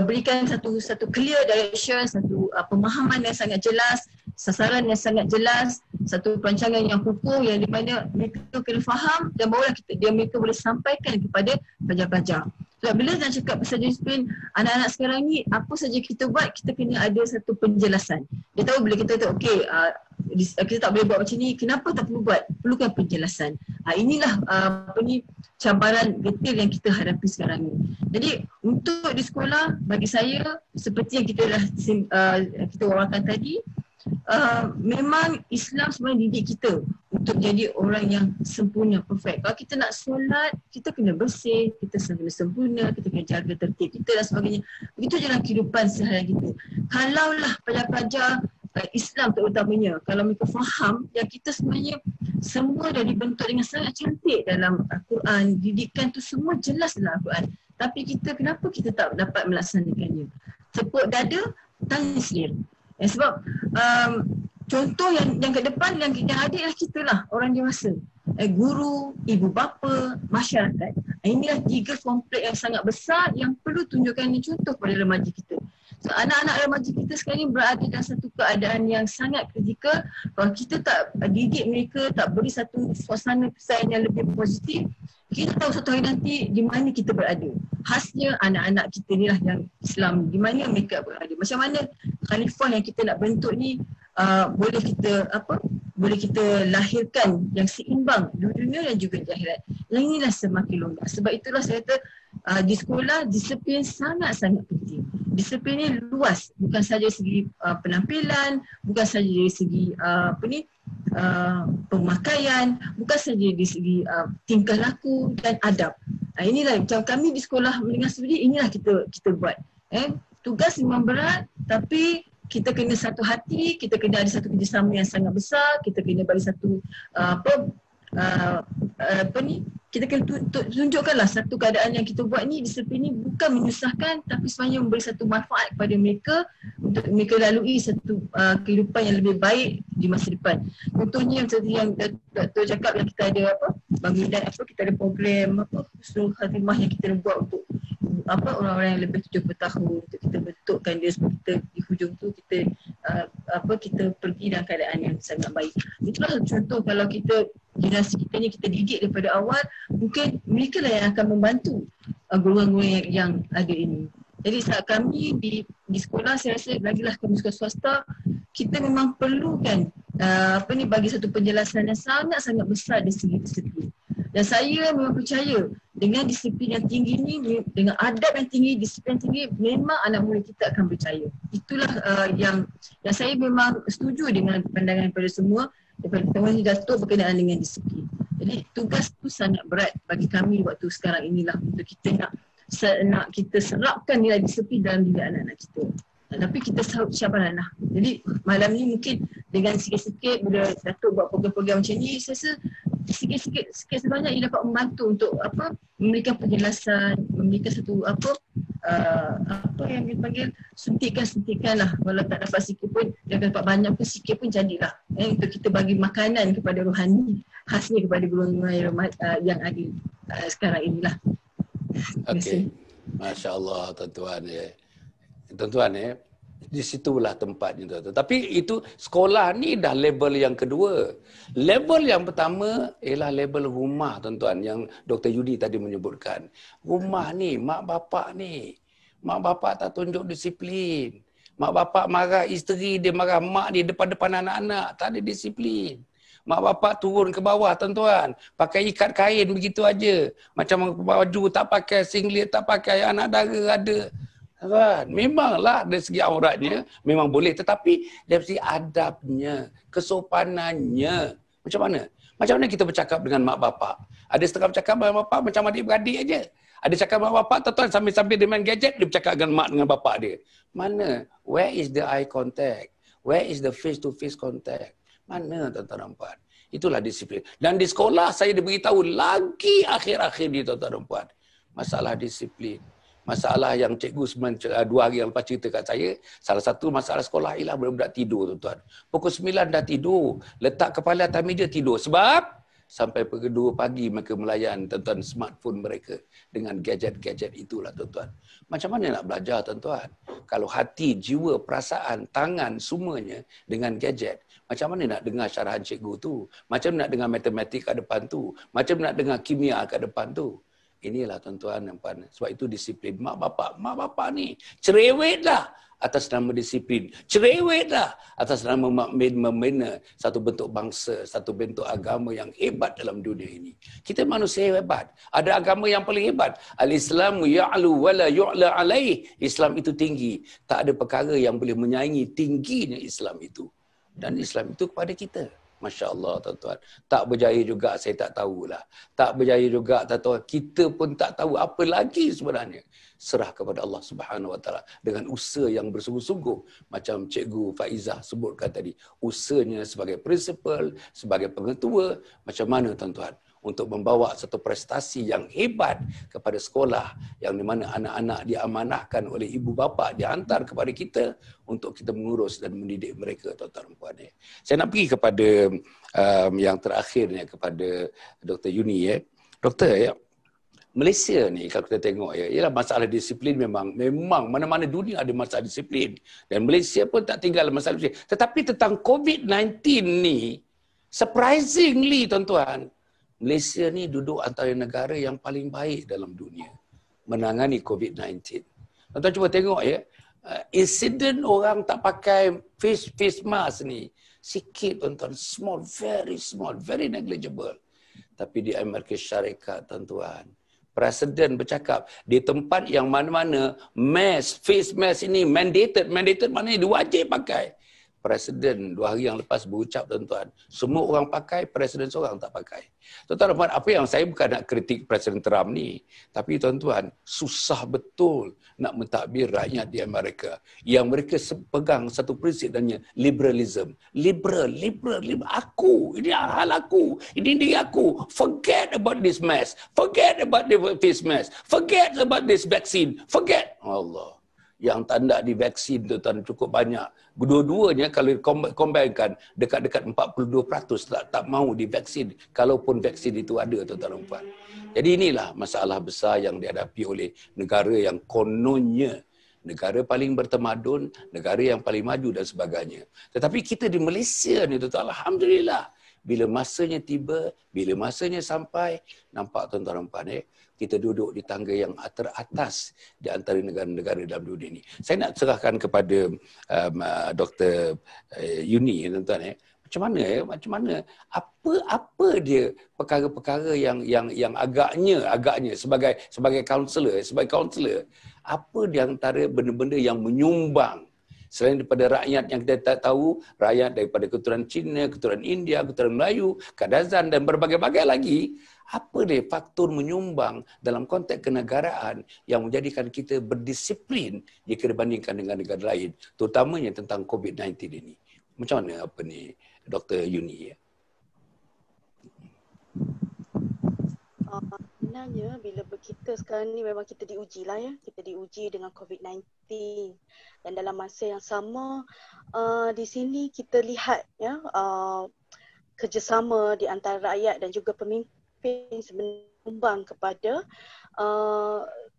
C: berikan satu clear direction, satu pemahaman yang sangat jelas, sasaran yang sangat jelas, satu perancangan yang kukuh yang di mana mereka kena faham, dan barulah mereka boleh sampaikan kepada pelajar-pelajar. Sebab bila nak cakap pasal disiplin, anak-anak sekarang ni apa saja kita buat, kita kena ada satu penjelasan. Dia tahu bila kita kata okey, kita tak boleh buat macam ni, kenapa tak perlu buat? Perlukan penjelasan. Inilah cabaran getir yang kita hadapi sekarang ni. Jadi untuk di sekolah, bagi saya seperti yang kita wawarkan tadi, memang Islam sebenarnya didik kita untuk jadi orang yang sempurna, perfect. Kalau kita nak solat, kita kena bersih, kita kena sempurna, kita kena jaga tertib kita dan sebagainya. Begitu je dalam kehidupan sehari kita. Kalaulah pelajar-pelajar Islam terutamanya, kalau mereka faham yang kita sebenarnya semua dah dibentuk dengan sangat cantik dalam Al-Quran, didikan tu semua jelas dalam Al-Quran, tapi kenapa kita tak dapat melaksanakannya? Tepuk dada, tangis selera. Sebab contoh yang ke depan yang ada ialah kita lah, orang dewasa, guru, ibu bapa, masyarakat. Inilah 3 kompleks yang sangat besar yang perlu tunjukkan contoh kepada remaja kita. So, anak-anak remaja kita sekarang ni berada dalam satu keadaan yang sangat kritikal. Kalau kita tak didik mereka, tak beri satu suasana kesan yang lebih positif, kita tahu satu hari nanti di mana kita berada. Khasnya anak-anak kita ni lah yang Islam, di mana mereka berada. Macam mana khalifah yang kita nak bentuk ni boleh kita lahirkan yang seimbang di dunia dan juga di akhirat. Yang inilah semakin longgar. Sebab itulah saya kata di sekolah disiplin sangat-sangat penting. Disiplin ni luas, bukan saja segi penampilan, bukan saja dari segi pemakaian, bukan saja dari segi tingkah laku dan adab. Inilah macam kami di sekolah menengah sudi, inilah kita buat. Tugas memang berat, tapi kita kena satu hati, kita kena ada satu kerjasama yang sangat besar, kita kena bagi satu kita kena tunjukkanlah satu keadaan yang kita buat ni, disiplin ni bukan menyusahkan tapi sebenarnya memberi satu manfaat kepada mereka untuk mereka lalui satu kehidupan yang lebih baik di masa depan. Contohnya seperti yang Dr. cakap, yang kita ada bangunan kita ada program husnul khatimah yang kita buat untuk orang-orang yang lebih 70 tahun, untuk kita bentukkan dia supaya kita di hujung tu kita kita pergi dalam keadaan yang sangat baik. Itulah contoh kalau kita generasi kita ni kita didik daripada awal, mungkin mereka lah yang akan membantu golongan-golongan yang ada ini. Jadi saat kami di sekolah, saya rasa lagilah kami sekolah swasta, kita memang perlukan bagi satu penjelasan yang sangat-sangat besar dari segi disiplin. Dan saya memang percaya dengan disiplin yang tinggi ni, dengan adab yang tinggi, disiplin yang tinggi, memang anak murid kita akan percaya. Itulah yang saya memang setuju dengan pandangan daripada semua, daripada teman Datuk berkenaan dengan disiplin. Jadi tugas tu sangat berat bagi kami waktu sekarang inilah, untuk kita nak kita serapkan nilai disiplin dalam diri anak-anak kita. Tapi kita sabarlah. Jadi malam ni mungkin dengan sikit-sikit bila Datuk buat program-program macam ni, saya rasa sikit sebanyak ia dapat membantu untuk memberikan penjelasan, memberikan satu yang dipanggil suntikan lah. Walau tak dapat sikit pun, jangan dapat banyak pun, sikit pun jadilah untuk kita bagi makanan kepada rohani khasnya kepada golongan yang ada sekarang inilah.
A: Okey. Masya-Allah tuan-tuan ya. Tuan-tuan ya, di situlah tempatnya tuan-tuan. Tapi itu sekolah ni dah level yang kedua. Level yang pertama ialah level rumah tuan-tuan, yang Dr. Yudi tadi menyebutkan. Rumah ni, mak bapak ni. Mak bapak tak tunjuk disiplin. Mak bapak marah isteri dia, marah mak dia depan-depan anak-anak, tak ada disiplin. Mak bapak turun ke bawah tuan-tuan, pakai ikat kain begitu aja. Macam baju tak pakai, singlet tak pakai, anak dara ada. Kan? Memanglah dari segi auratnya memang boleh, tetapi dari segi adabnya, kesopanannya, macam mana? Macam mana kita bercakap dengan mak bapak? Ada setengah bercakap dengan mak bapak macam adik-beradik aja. Ada cakap dengan mak bapak, tuan-tuan sambil-sambil dia main gadget, dia bercakap dengan mak dengan bapak dia. Mana? Where is the eye contact? Where is the face-to-face contact? Mana tuan-tuan dan puan? Itulah disiplin. Dan di sekolah saya diberitahu lagi akhir-akhir ni tuan-tuan dan puan. Masalah disiplin. Masalah yang cikgu 2 hari yang lepas cerita kat saya, salah satu masalah sekolah ialah budak-budak tidur tuan-tuan. Pukul 9 dah tidur, letak kepala atas meja tidur. Sebab sampai pukul 2 pagi mereka melayan tuan-tuan smartphone mereka dengan gadget-gadget itulah tuan-tuan. Macam mana nak belajar tuan-tuan? Kalau hati, jiwa, perasaan, tangan semuanya dengan gadget, macam mana nak dengar syarahan cikgu tu? Macam mana nak dengar matematik kat depan tu? Macam mana nak dengar kimia kat depan tu? Inilah tuan-tuan dan puan. Sebab itu disiplin. Mak bapak ni cerewetlah atas nama disiplin. Cerewetlah atas nama membina satu bentuk bangsa, satu bentuk agama yang hebat dalam dunia ini. Kita manusia hebat. Ada agama yang paling hebat. Al-Islamu ya'lu wa la yu'la alaih. Islam itu tinggi. Tak ada perkara yang boleh menyaingi tingginya Islam itu. Dan Islam itu kepada kita. Masya Allah tuan-tuan. Tak berjaya juga saya tak tahulah. Tak berjaya juga tuan-tuan. Kita pun tak tahu apa lagi sebenarnya. Serah kepada Allah Subhanahu Wa Taala dengan usaha yang bersungguh-sungguh. Macam Cikgu Faizah sebutkan tadi. Usahanya sebagai prinsipal, sebagai pengetua. Macam mana tuan-tuan? Untuk membawa satu prestasi yang hebat kepada sekolah yang di mana anak-anak diamanahkan oleh ibu bapa, dihantar kepada kita untuk kita mengurus dan mendidik mereka tuan-tuan dan puan. Saya nak pergi kepada yang terakhirnya kepada Dr. Yuni ya. Doktor ya. Malaysia ni kalau kita tengok ya, ialah masalah disiplin memang mana-mana dunia ada masalah disiplin dan Malaysia pun tak tinggal masalah disiplin. Tetapi tentang COVID-19 ni surprisingly tuan-tuan, Malaysia ni duduk antara negara yang paling baik dalam dunia menangani COVID-19. Tuan-tuan cuba tengok ya, insiden orang tak pakai face mask ni sikit tuan-tuan, very small, very negligible. Tapi di Amerika Syarikat tuan-tuan, Presiden bercakap di tempat yang mana-mana face mask ini mandated maknanya diwajib pakai. Presiden 2 hari yang lepas berucap, tuan-tuan, semua orang pakai, presiden seorang tak pakai. Tuan-tuan, apa yang saya bukan nak kritik Presiden Trump ni, tapi tuan-tuan, susah betul nak mentadbir rakyat di Amerika yang mereka pegang satu prinsip namanya liberalism. Liberal. Aku, ini hal aku, ini diri aku. Forget about this mess. Forget about the face mask. Forget about this vaccine. Forget. Allah. Yang tanda di vaksin tu tuan cukup banyak. Dua-duanya kalau combine-kan dekat-dekat 42% tak mahu divaksin kalaupun vaksin itu ada, tuan-tuan dan puan. Jadi inilah masalah besar yang dihadapi oleh negara yang kononnya negara paling bertamadun, negara yang paling maju dan sebagainya. Tetapi kita di Malaysia ni, tuan-tuan, alhamdulillah, bila masanya tiba, bila masanya sampai, nampak tuan-tuan dan puan, kita duduk di tangga yang teratas di antara negara-negara dalam dunia ini. Saya nak serahkan kepada Dr. Yuni, tuan-tuan. Macam mana apa dia perkara-perkara yang agaknya sebagai kaunselor, apa di antara benda-benda yang menyumbang selain daripada rakyat yang kita tak tahu, rakyat daripada keturunan Cina, keturunan India, keturunan Melayu, Kadazan dan berbagai-bagai lagi, apa dia faktor menyumbang dalam konteks kenegaraan yang menjadikan kita berdisiplin jika dibandingkan dengan negara lain, terutamanya tentang COVID-19 ini. Macam mana apa ni, Dr. Yuni?
D: Sebenarnya bila kita sekarang ni memang kita diuji lah ya. Kita diuji dengan COVID-19 dan dalam masa yang sama di sini kita lihat ya kerjasama di antara rakyat dan juga pemimpin sebenarnya menyumbang kepada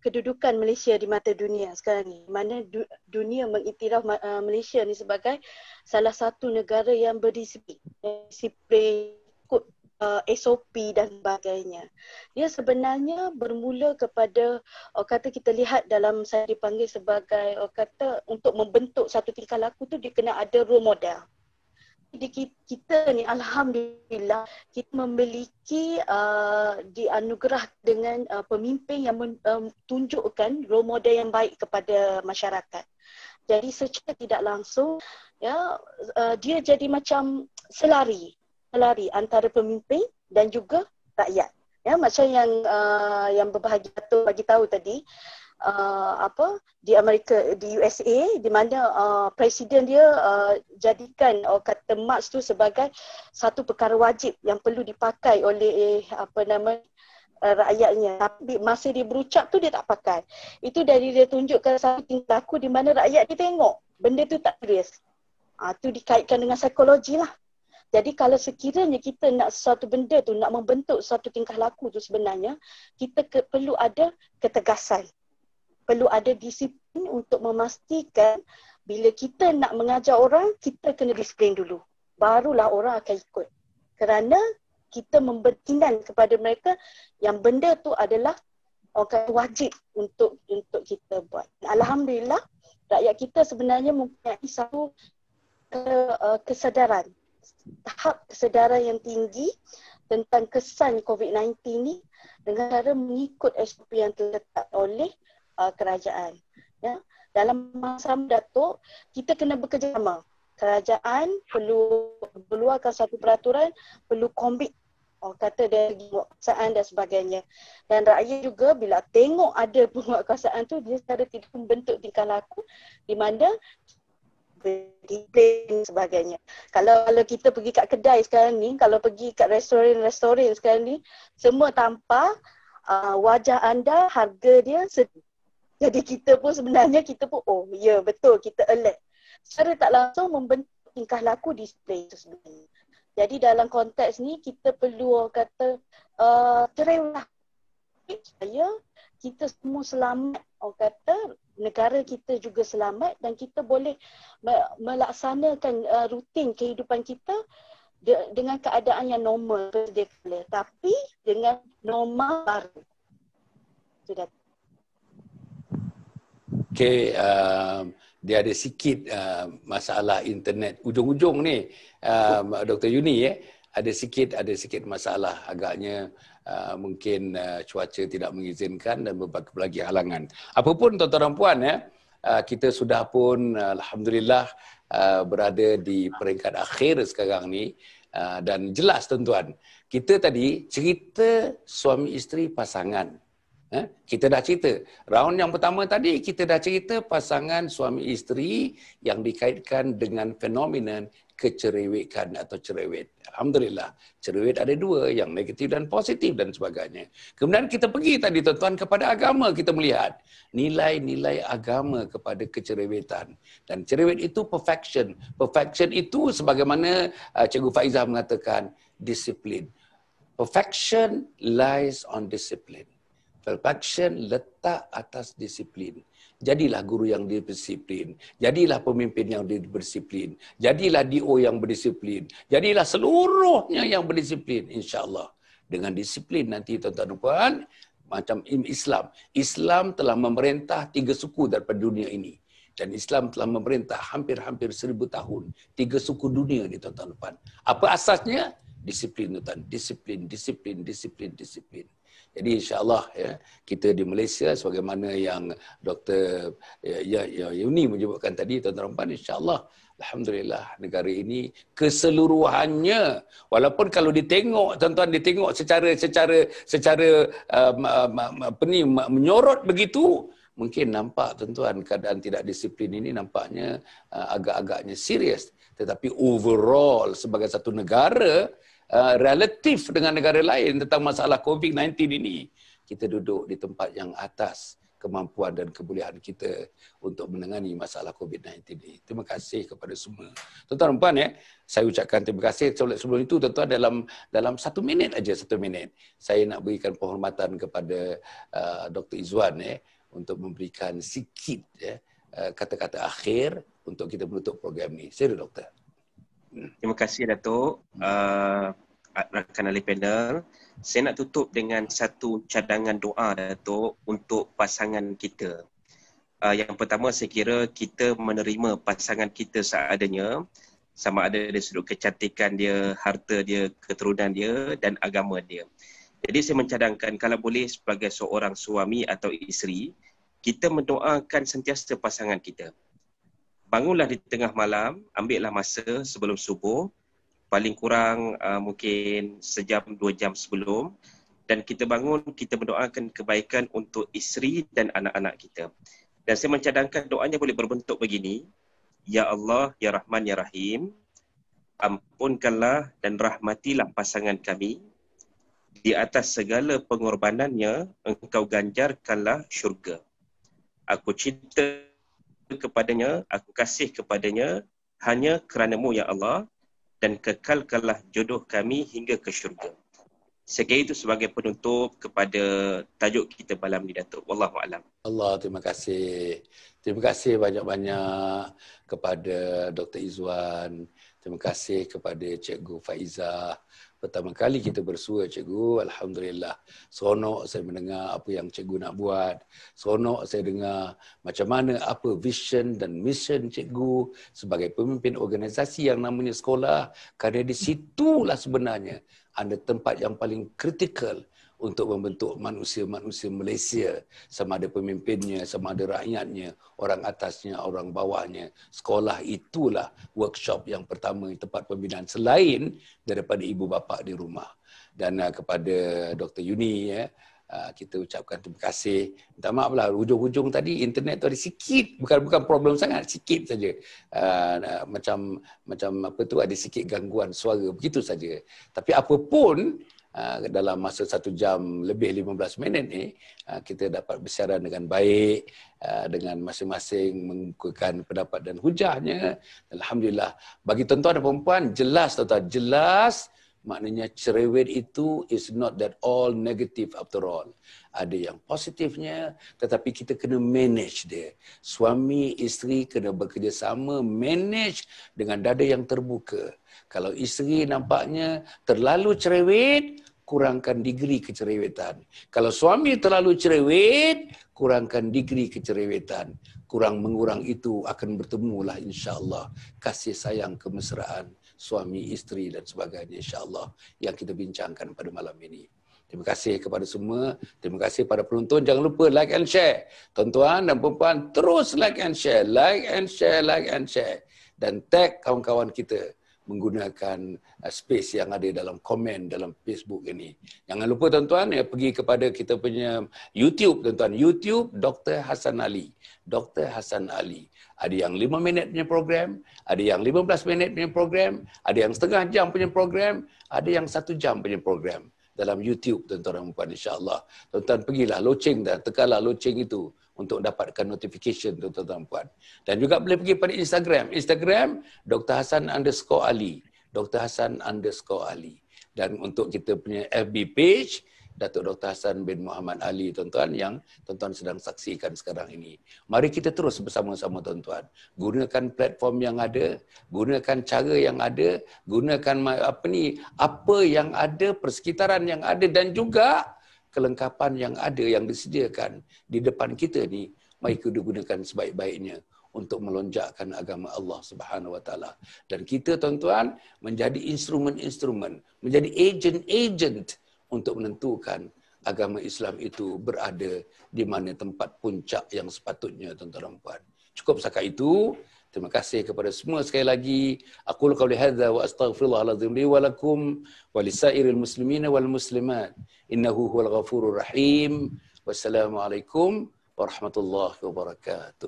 D: kedudukan Malaysia di mata dunia sekarang ni. Mana dunia mengiktiraf Malaysia ni sebagai salah satu negara yang berdisiplin, ikut SOP dan sebagainya. Dia sebenarnya bermula kepada kata kita lihat dalam saya dipanggil sebagai kata untuk membentuk satu tingkah laku tu dia kena ada role model. Jadi kita ni alhamdulillah kita memiliki dianugerah dengan pemimpin yang tunjukkan role model yang baik kepada masyarakat. Jadi secara tidak langsung ya dia jadi macam selari antara pemimpin dan juga rakyat. Ya, macam yang berbahagia tu bagi tahu tadi di Amerika, di USA, di mana presiden dia jadikan kata march tu sebagai satu perkara wajib yang perlu dipakai oleh rakyatnya. Tapi masa dia berucap tu dia tak pakai. Itu dari dia tunjukkan satu tingkah laku di mana rakyat dia tengok benda tu tak serius. Tu dikaitkan dengan psikologi lah. Jadi kalau sekiranya kita nak sesuatu benda tu, nak membentuk suatu tingkah laku tu sebenarnya, kita perlu ada ketegasan. Perlu ada disiplin untuk memastikan bila kita nak mengajar orang, kita kena disiplin dulu. Barulah orang akan ikut. Kerana kita memberikan kepada mereka yang benda tu adalah wajib untuk kita buat. Alhamdulillah, rakyat kita sebenarnya mempunyai satu kesadaran. Tahap kesedaran yang tinggi tentang kesan COVID-19 ni dengan cara mengikut SOP yang terletak oleh kerajaan. Ya. Dalam masa Datuk, kita kena bekerjasama. Kerajaan perlu keluarkan satu peraturan, perlu komit kata dari penguatkuasaan dan sebagainya. Dan rakyat juga bila tengok ada penguatkuasaan tu, dia secara tidak membentuk tingkah laku di mana disiplin sebagainya. Kalau kita pergi kat kedai sekarang ni, kalau pergi kat restoran sekarang ni, semua tanpa wajah anda, harga dia sedih. Jadi kita pun sebenarnya ya betul, kita alert. Secara tak langsung membentuk tingkah laku disiplin itu sebenarnya. Jadi dalam konteks ni kita perlu cerewlah supaya kita semua selamat, negara kita juga selamat dan kita boleh melaksanakan rutin kehidupan kita dengan keadaan yang normal sedia kala, tapi dengan norma baru. Sudah.
A: Okey, dia ada sikit masalah internet ujung-ujung ni, Dr. Yuni ada sikit masalah agaknya. Mungkin cuaca tidak mengizinkan dan berbagai halangan. Apapun tuan-tuan dan puan kita sudah pun alhamdulillah berada di peringkat akhir sekarang ni. Dan jelas tuan-tuan, kita tadi cerita suami isteri pasangan. Kita dah cerita. Round yang pertama tadi kita dah cerita pasangan suami isteri yang dikaitkan dengan fenomena kecerewetan atau cerewet. Alhamdulillah, cerewet ada dua, yang negatif dan positif dan sebagainya. Kemudian kita pergi tadi tuan-tuan kepada agama, kita melihat nilai-nilai agama kepada kecerewetan. Dan cerewet itu perfection. Perfection itu sebagaimana Cikgu Faizah mengatakan, disiplin. Perfection lies on discipline. Perfection letak atas disiplin. Jadilah guru yang berdisiplin. Jadilah pemimpin yang berdisiplin. Jadilah DO yang berdisiplin. Jadilah seluruhnya yang berdisiplin, insya-Allah. Dengan disiplin nanti tuan-tuan dan puan, macam Islam. Islam telah memerintah 3 suku daripada dunia ini. Dan Islam telah memerintah hampir-hampir 1000 tahun. 3 suku dunia ni tuan-tuan dan puan. Apa asasnya? Disiplin tuan-tuan. Disiplin, disiplin, disiplin, disiplin. Jadi insya-Allah ya, kita di Malaysia sebagaimana yang Dr. Yuni menyebutkan tadi tuan-tuan dan puan, insya-Allah alhamdulillah negara ini keseluruhannya, walaupun kalau ditengok tuan-tuan, ditengok secara menyorot begitu, mungkin nampak tuan-tuan keadaan tidak disiplin ini nampaknya agak-agaknya serius, tetapi overall sebagai satu negara relatif dengan negara lain tentang masalah COVID-19 ini, kita duduk di tempat yang atas kemampuan dan kebolehan kita untuk menangani masalah COVID-19 ini. Terima kasih kepada semua. Tuan-tuan dan puan, saya ucapkan terima kasih. Sebelum itu tuan-tuan, dalam 1 minit aja, 1 minit, saya nak berikan penghormatan kepada Dr. Izwan untuk memberikan sikit kata-kata akhir untuk kita menutup program ini. Sila Doktor.
B: Terima kasih Datuk. Rakan ahli panel. Saya nak tutup dengan satu cadangan doa Datuk untuk pasangan kita. Yang pertama, saya kira kita menerima pasangan kita seadanya, sama ada dari sudut kecantikan dia, harta dia, keturunan dia dan agama dia. Jadi saya mencadangkan kalau boleh sebagai seorang suami atau isteri, kita mendoakan sentiasa pasangan kita. Bangunlah di tengah malam, ambillah masa sebelum subuh, paling kurang mungkin sejam, 2 jam sebelum, dan kita bangun, kita mendoakan kebaikan untuk isteri dan anak-anak kita. Dan saya mencadangkan doanya boleh berbentuk begini, Ya Allah, Ya Rahman, Ya Rahim, ampunkanlah dan rahmatilah pasangan kami, di atas segala pengorbanannya, engkau ganjarkanlah syurga. Aku cinta kepadanya, aku kasih kepadanya hanya kerana-Mu ya Allah, dan kekalkanlah jodoh kami hingga ke syurga. Saya kira itu sebagai penutup kepada tajuk kita malam ni Datuk. Wallahu a'lam.
A: Allah, terima kasih. Terima kasih banyak-banyak kepada Dr. Izwan. Terima kasih kepada Cikgu Faizah. Pertama kali kita bersua Cikgu, alhamdulillah. Seronok saya mendengar apa yang Cikgu nak buat. Seronok saya dengar macam mana apa vision dan mission Cikgu sebagai pemimpin organisasi yang namanya sekolah. Kerana di situlah sebenarnya ada tempat yang paling kritikal untuk membentuk manusia-manusia Malaysia, sama ada pemimpinnya, sama ada rakyatnya, orang atasnya, orang bawahnya. Sekolah itulah workshop yang pertama, tempat pembinaan selain daripada ibu bapa di rumah. Dan kepada Dr. Yuni, kita ucapkan terima kasih. Minta maaf lah, hujung-hujung tadi internet tu ada sikit, bukan problem sangat, sikit saja. Macam apa tu, ada sikit gangguan suara, begitu saja. Tapi apapun, dalam masa 1 jam lebih 15 minit ni, kita dapat bersiaran dengan baik, dengan masing-masing mengukuhkan pendapat dan hujahnya. Alhamdulillah. Bagi tuan-tuan dan perempuan, jelas tuan-tuan, jelas maknanya cerewet itu is not that all negative after all. Ada yang positifnya, tetapi kita kena manage dia. Suami, isteri kena bekerjasama, manage dengan dada yang terbuka. Kalau isteri nampaknya terlalu cerewet, kurangkan degree kecerewetan. Kalau suami terlalu cerewet, kurangkan degree kecerewetan. Kurang-mengurang itu akan bertemulah insya-Allah kasih sayang kemesraan suami, isteri dan sebagainya insya-Allah yang kita bincangkan pada malam ini. Terima kasih kepada semua. Terima kasih pada penonton. Jangan lupa like and share. Tuan-tuan dan puan-puan, terus like and share. Like and share, like and share. Dan tag kawan-kawan kita menggunakan space yang ada dalam komen dalam Facebook ini. Jangan lupa tuan-tuan, pergi kepada kita punya YouTube, tuan-tuan. YouTube Dr. Hassan Ali. Dr. Hassan Ali. Ada yang 5 minit punya program, ada yang 15 minit punya program, ada yang setengah jam punya program, ada yang 1 jam punya program. Dalam YouTube, tuan-tuan dan puan, insya-Allah. Tuan-tuan pergilah loceng dan tekanlah loceng itu untuk dapatkan notification, tuan-tuan dan puan. Dan juga boleh pergi pada Instagram. Instagram Dr. Hassan_Ali. Dr. Hassan_Ali. Dan untuk kita punya FB page Datuk Dr. Hassan bin Muhammad Ali, tuan-tuan, yang tuan-tuan sedang saksikan sekarang ini. Mari kita terus bersama-sama, tuan-tuan. Gunakan platform yang ada, gunakan cara yang ada, gunakan apa yang ada, persekitaran yang ada dan juga kelengkapan yang ada yang disediakan di depan kita ni. Mari kita gunakan sebaik-baiknya untuk melonjakkan agama Allah Subhanahu Wa Taala. Dan kita, tuan-tuan, menjadi instrumen-instrumen, menjadi agent-agent untuk menentukan agama Islam itu berada di mana tempat puncak yang sepatutnya, tuan-tuan dan puan. Cukup setakat itu. Terima kasih kepada semua sekali lagi. Aqulu qawli hadza wa astaghfirullahalazim li wa lakum wa lisairil muslimina wal muslimat. Innahu huwal ghafurur rahim. Wassalamualaikum warahmatullahi wabarakatuh.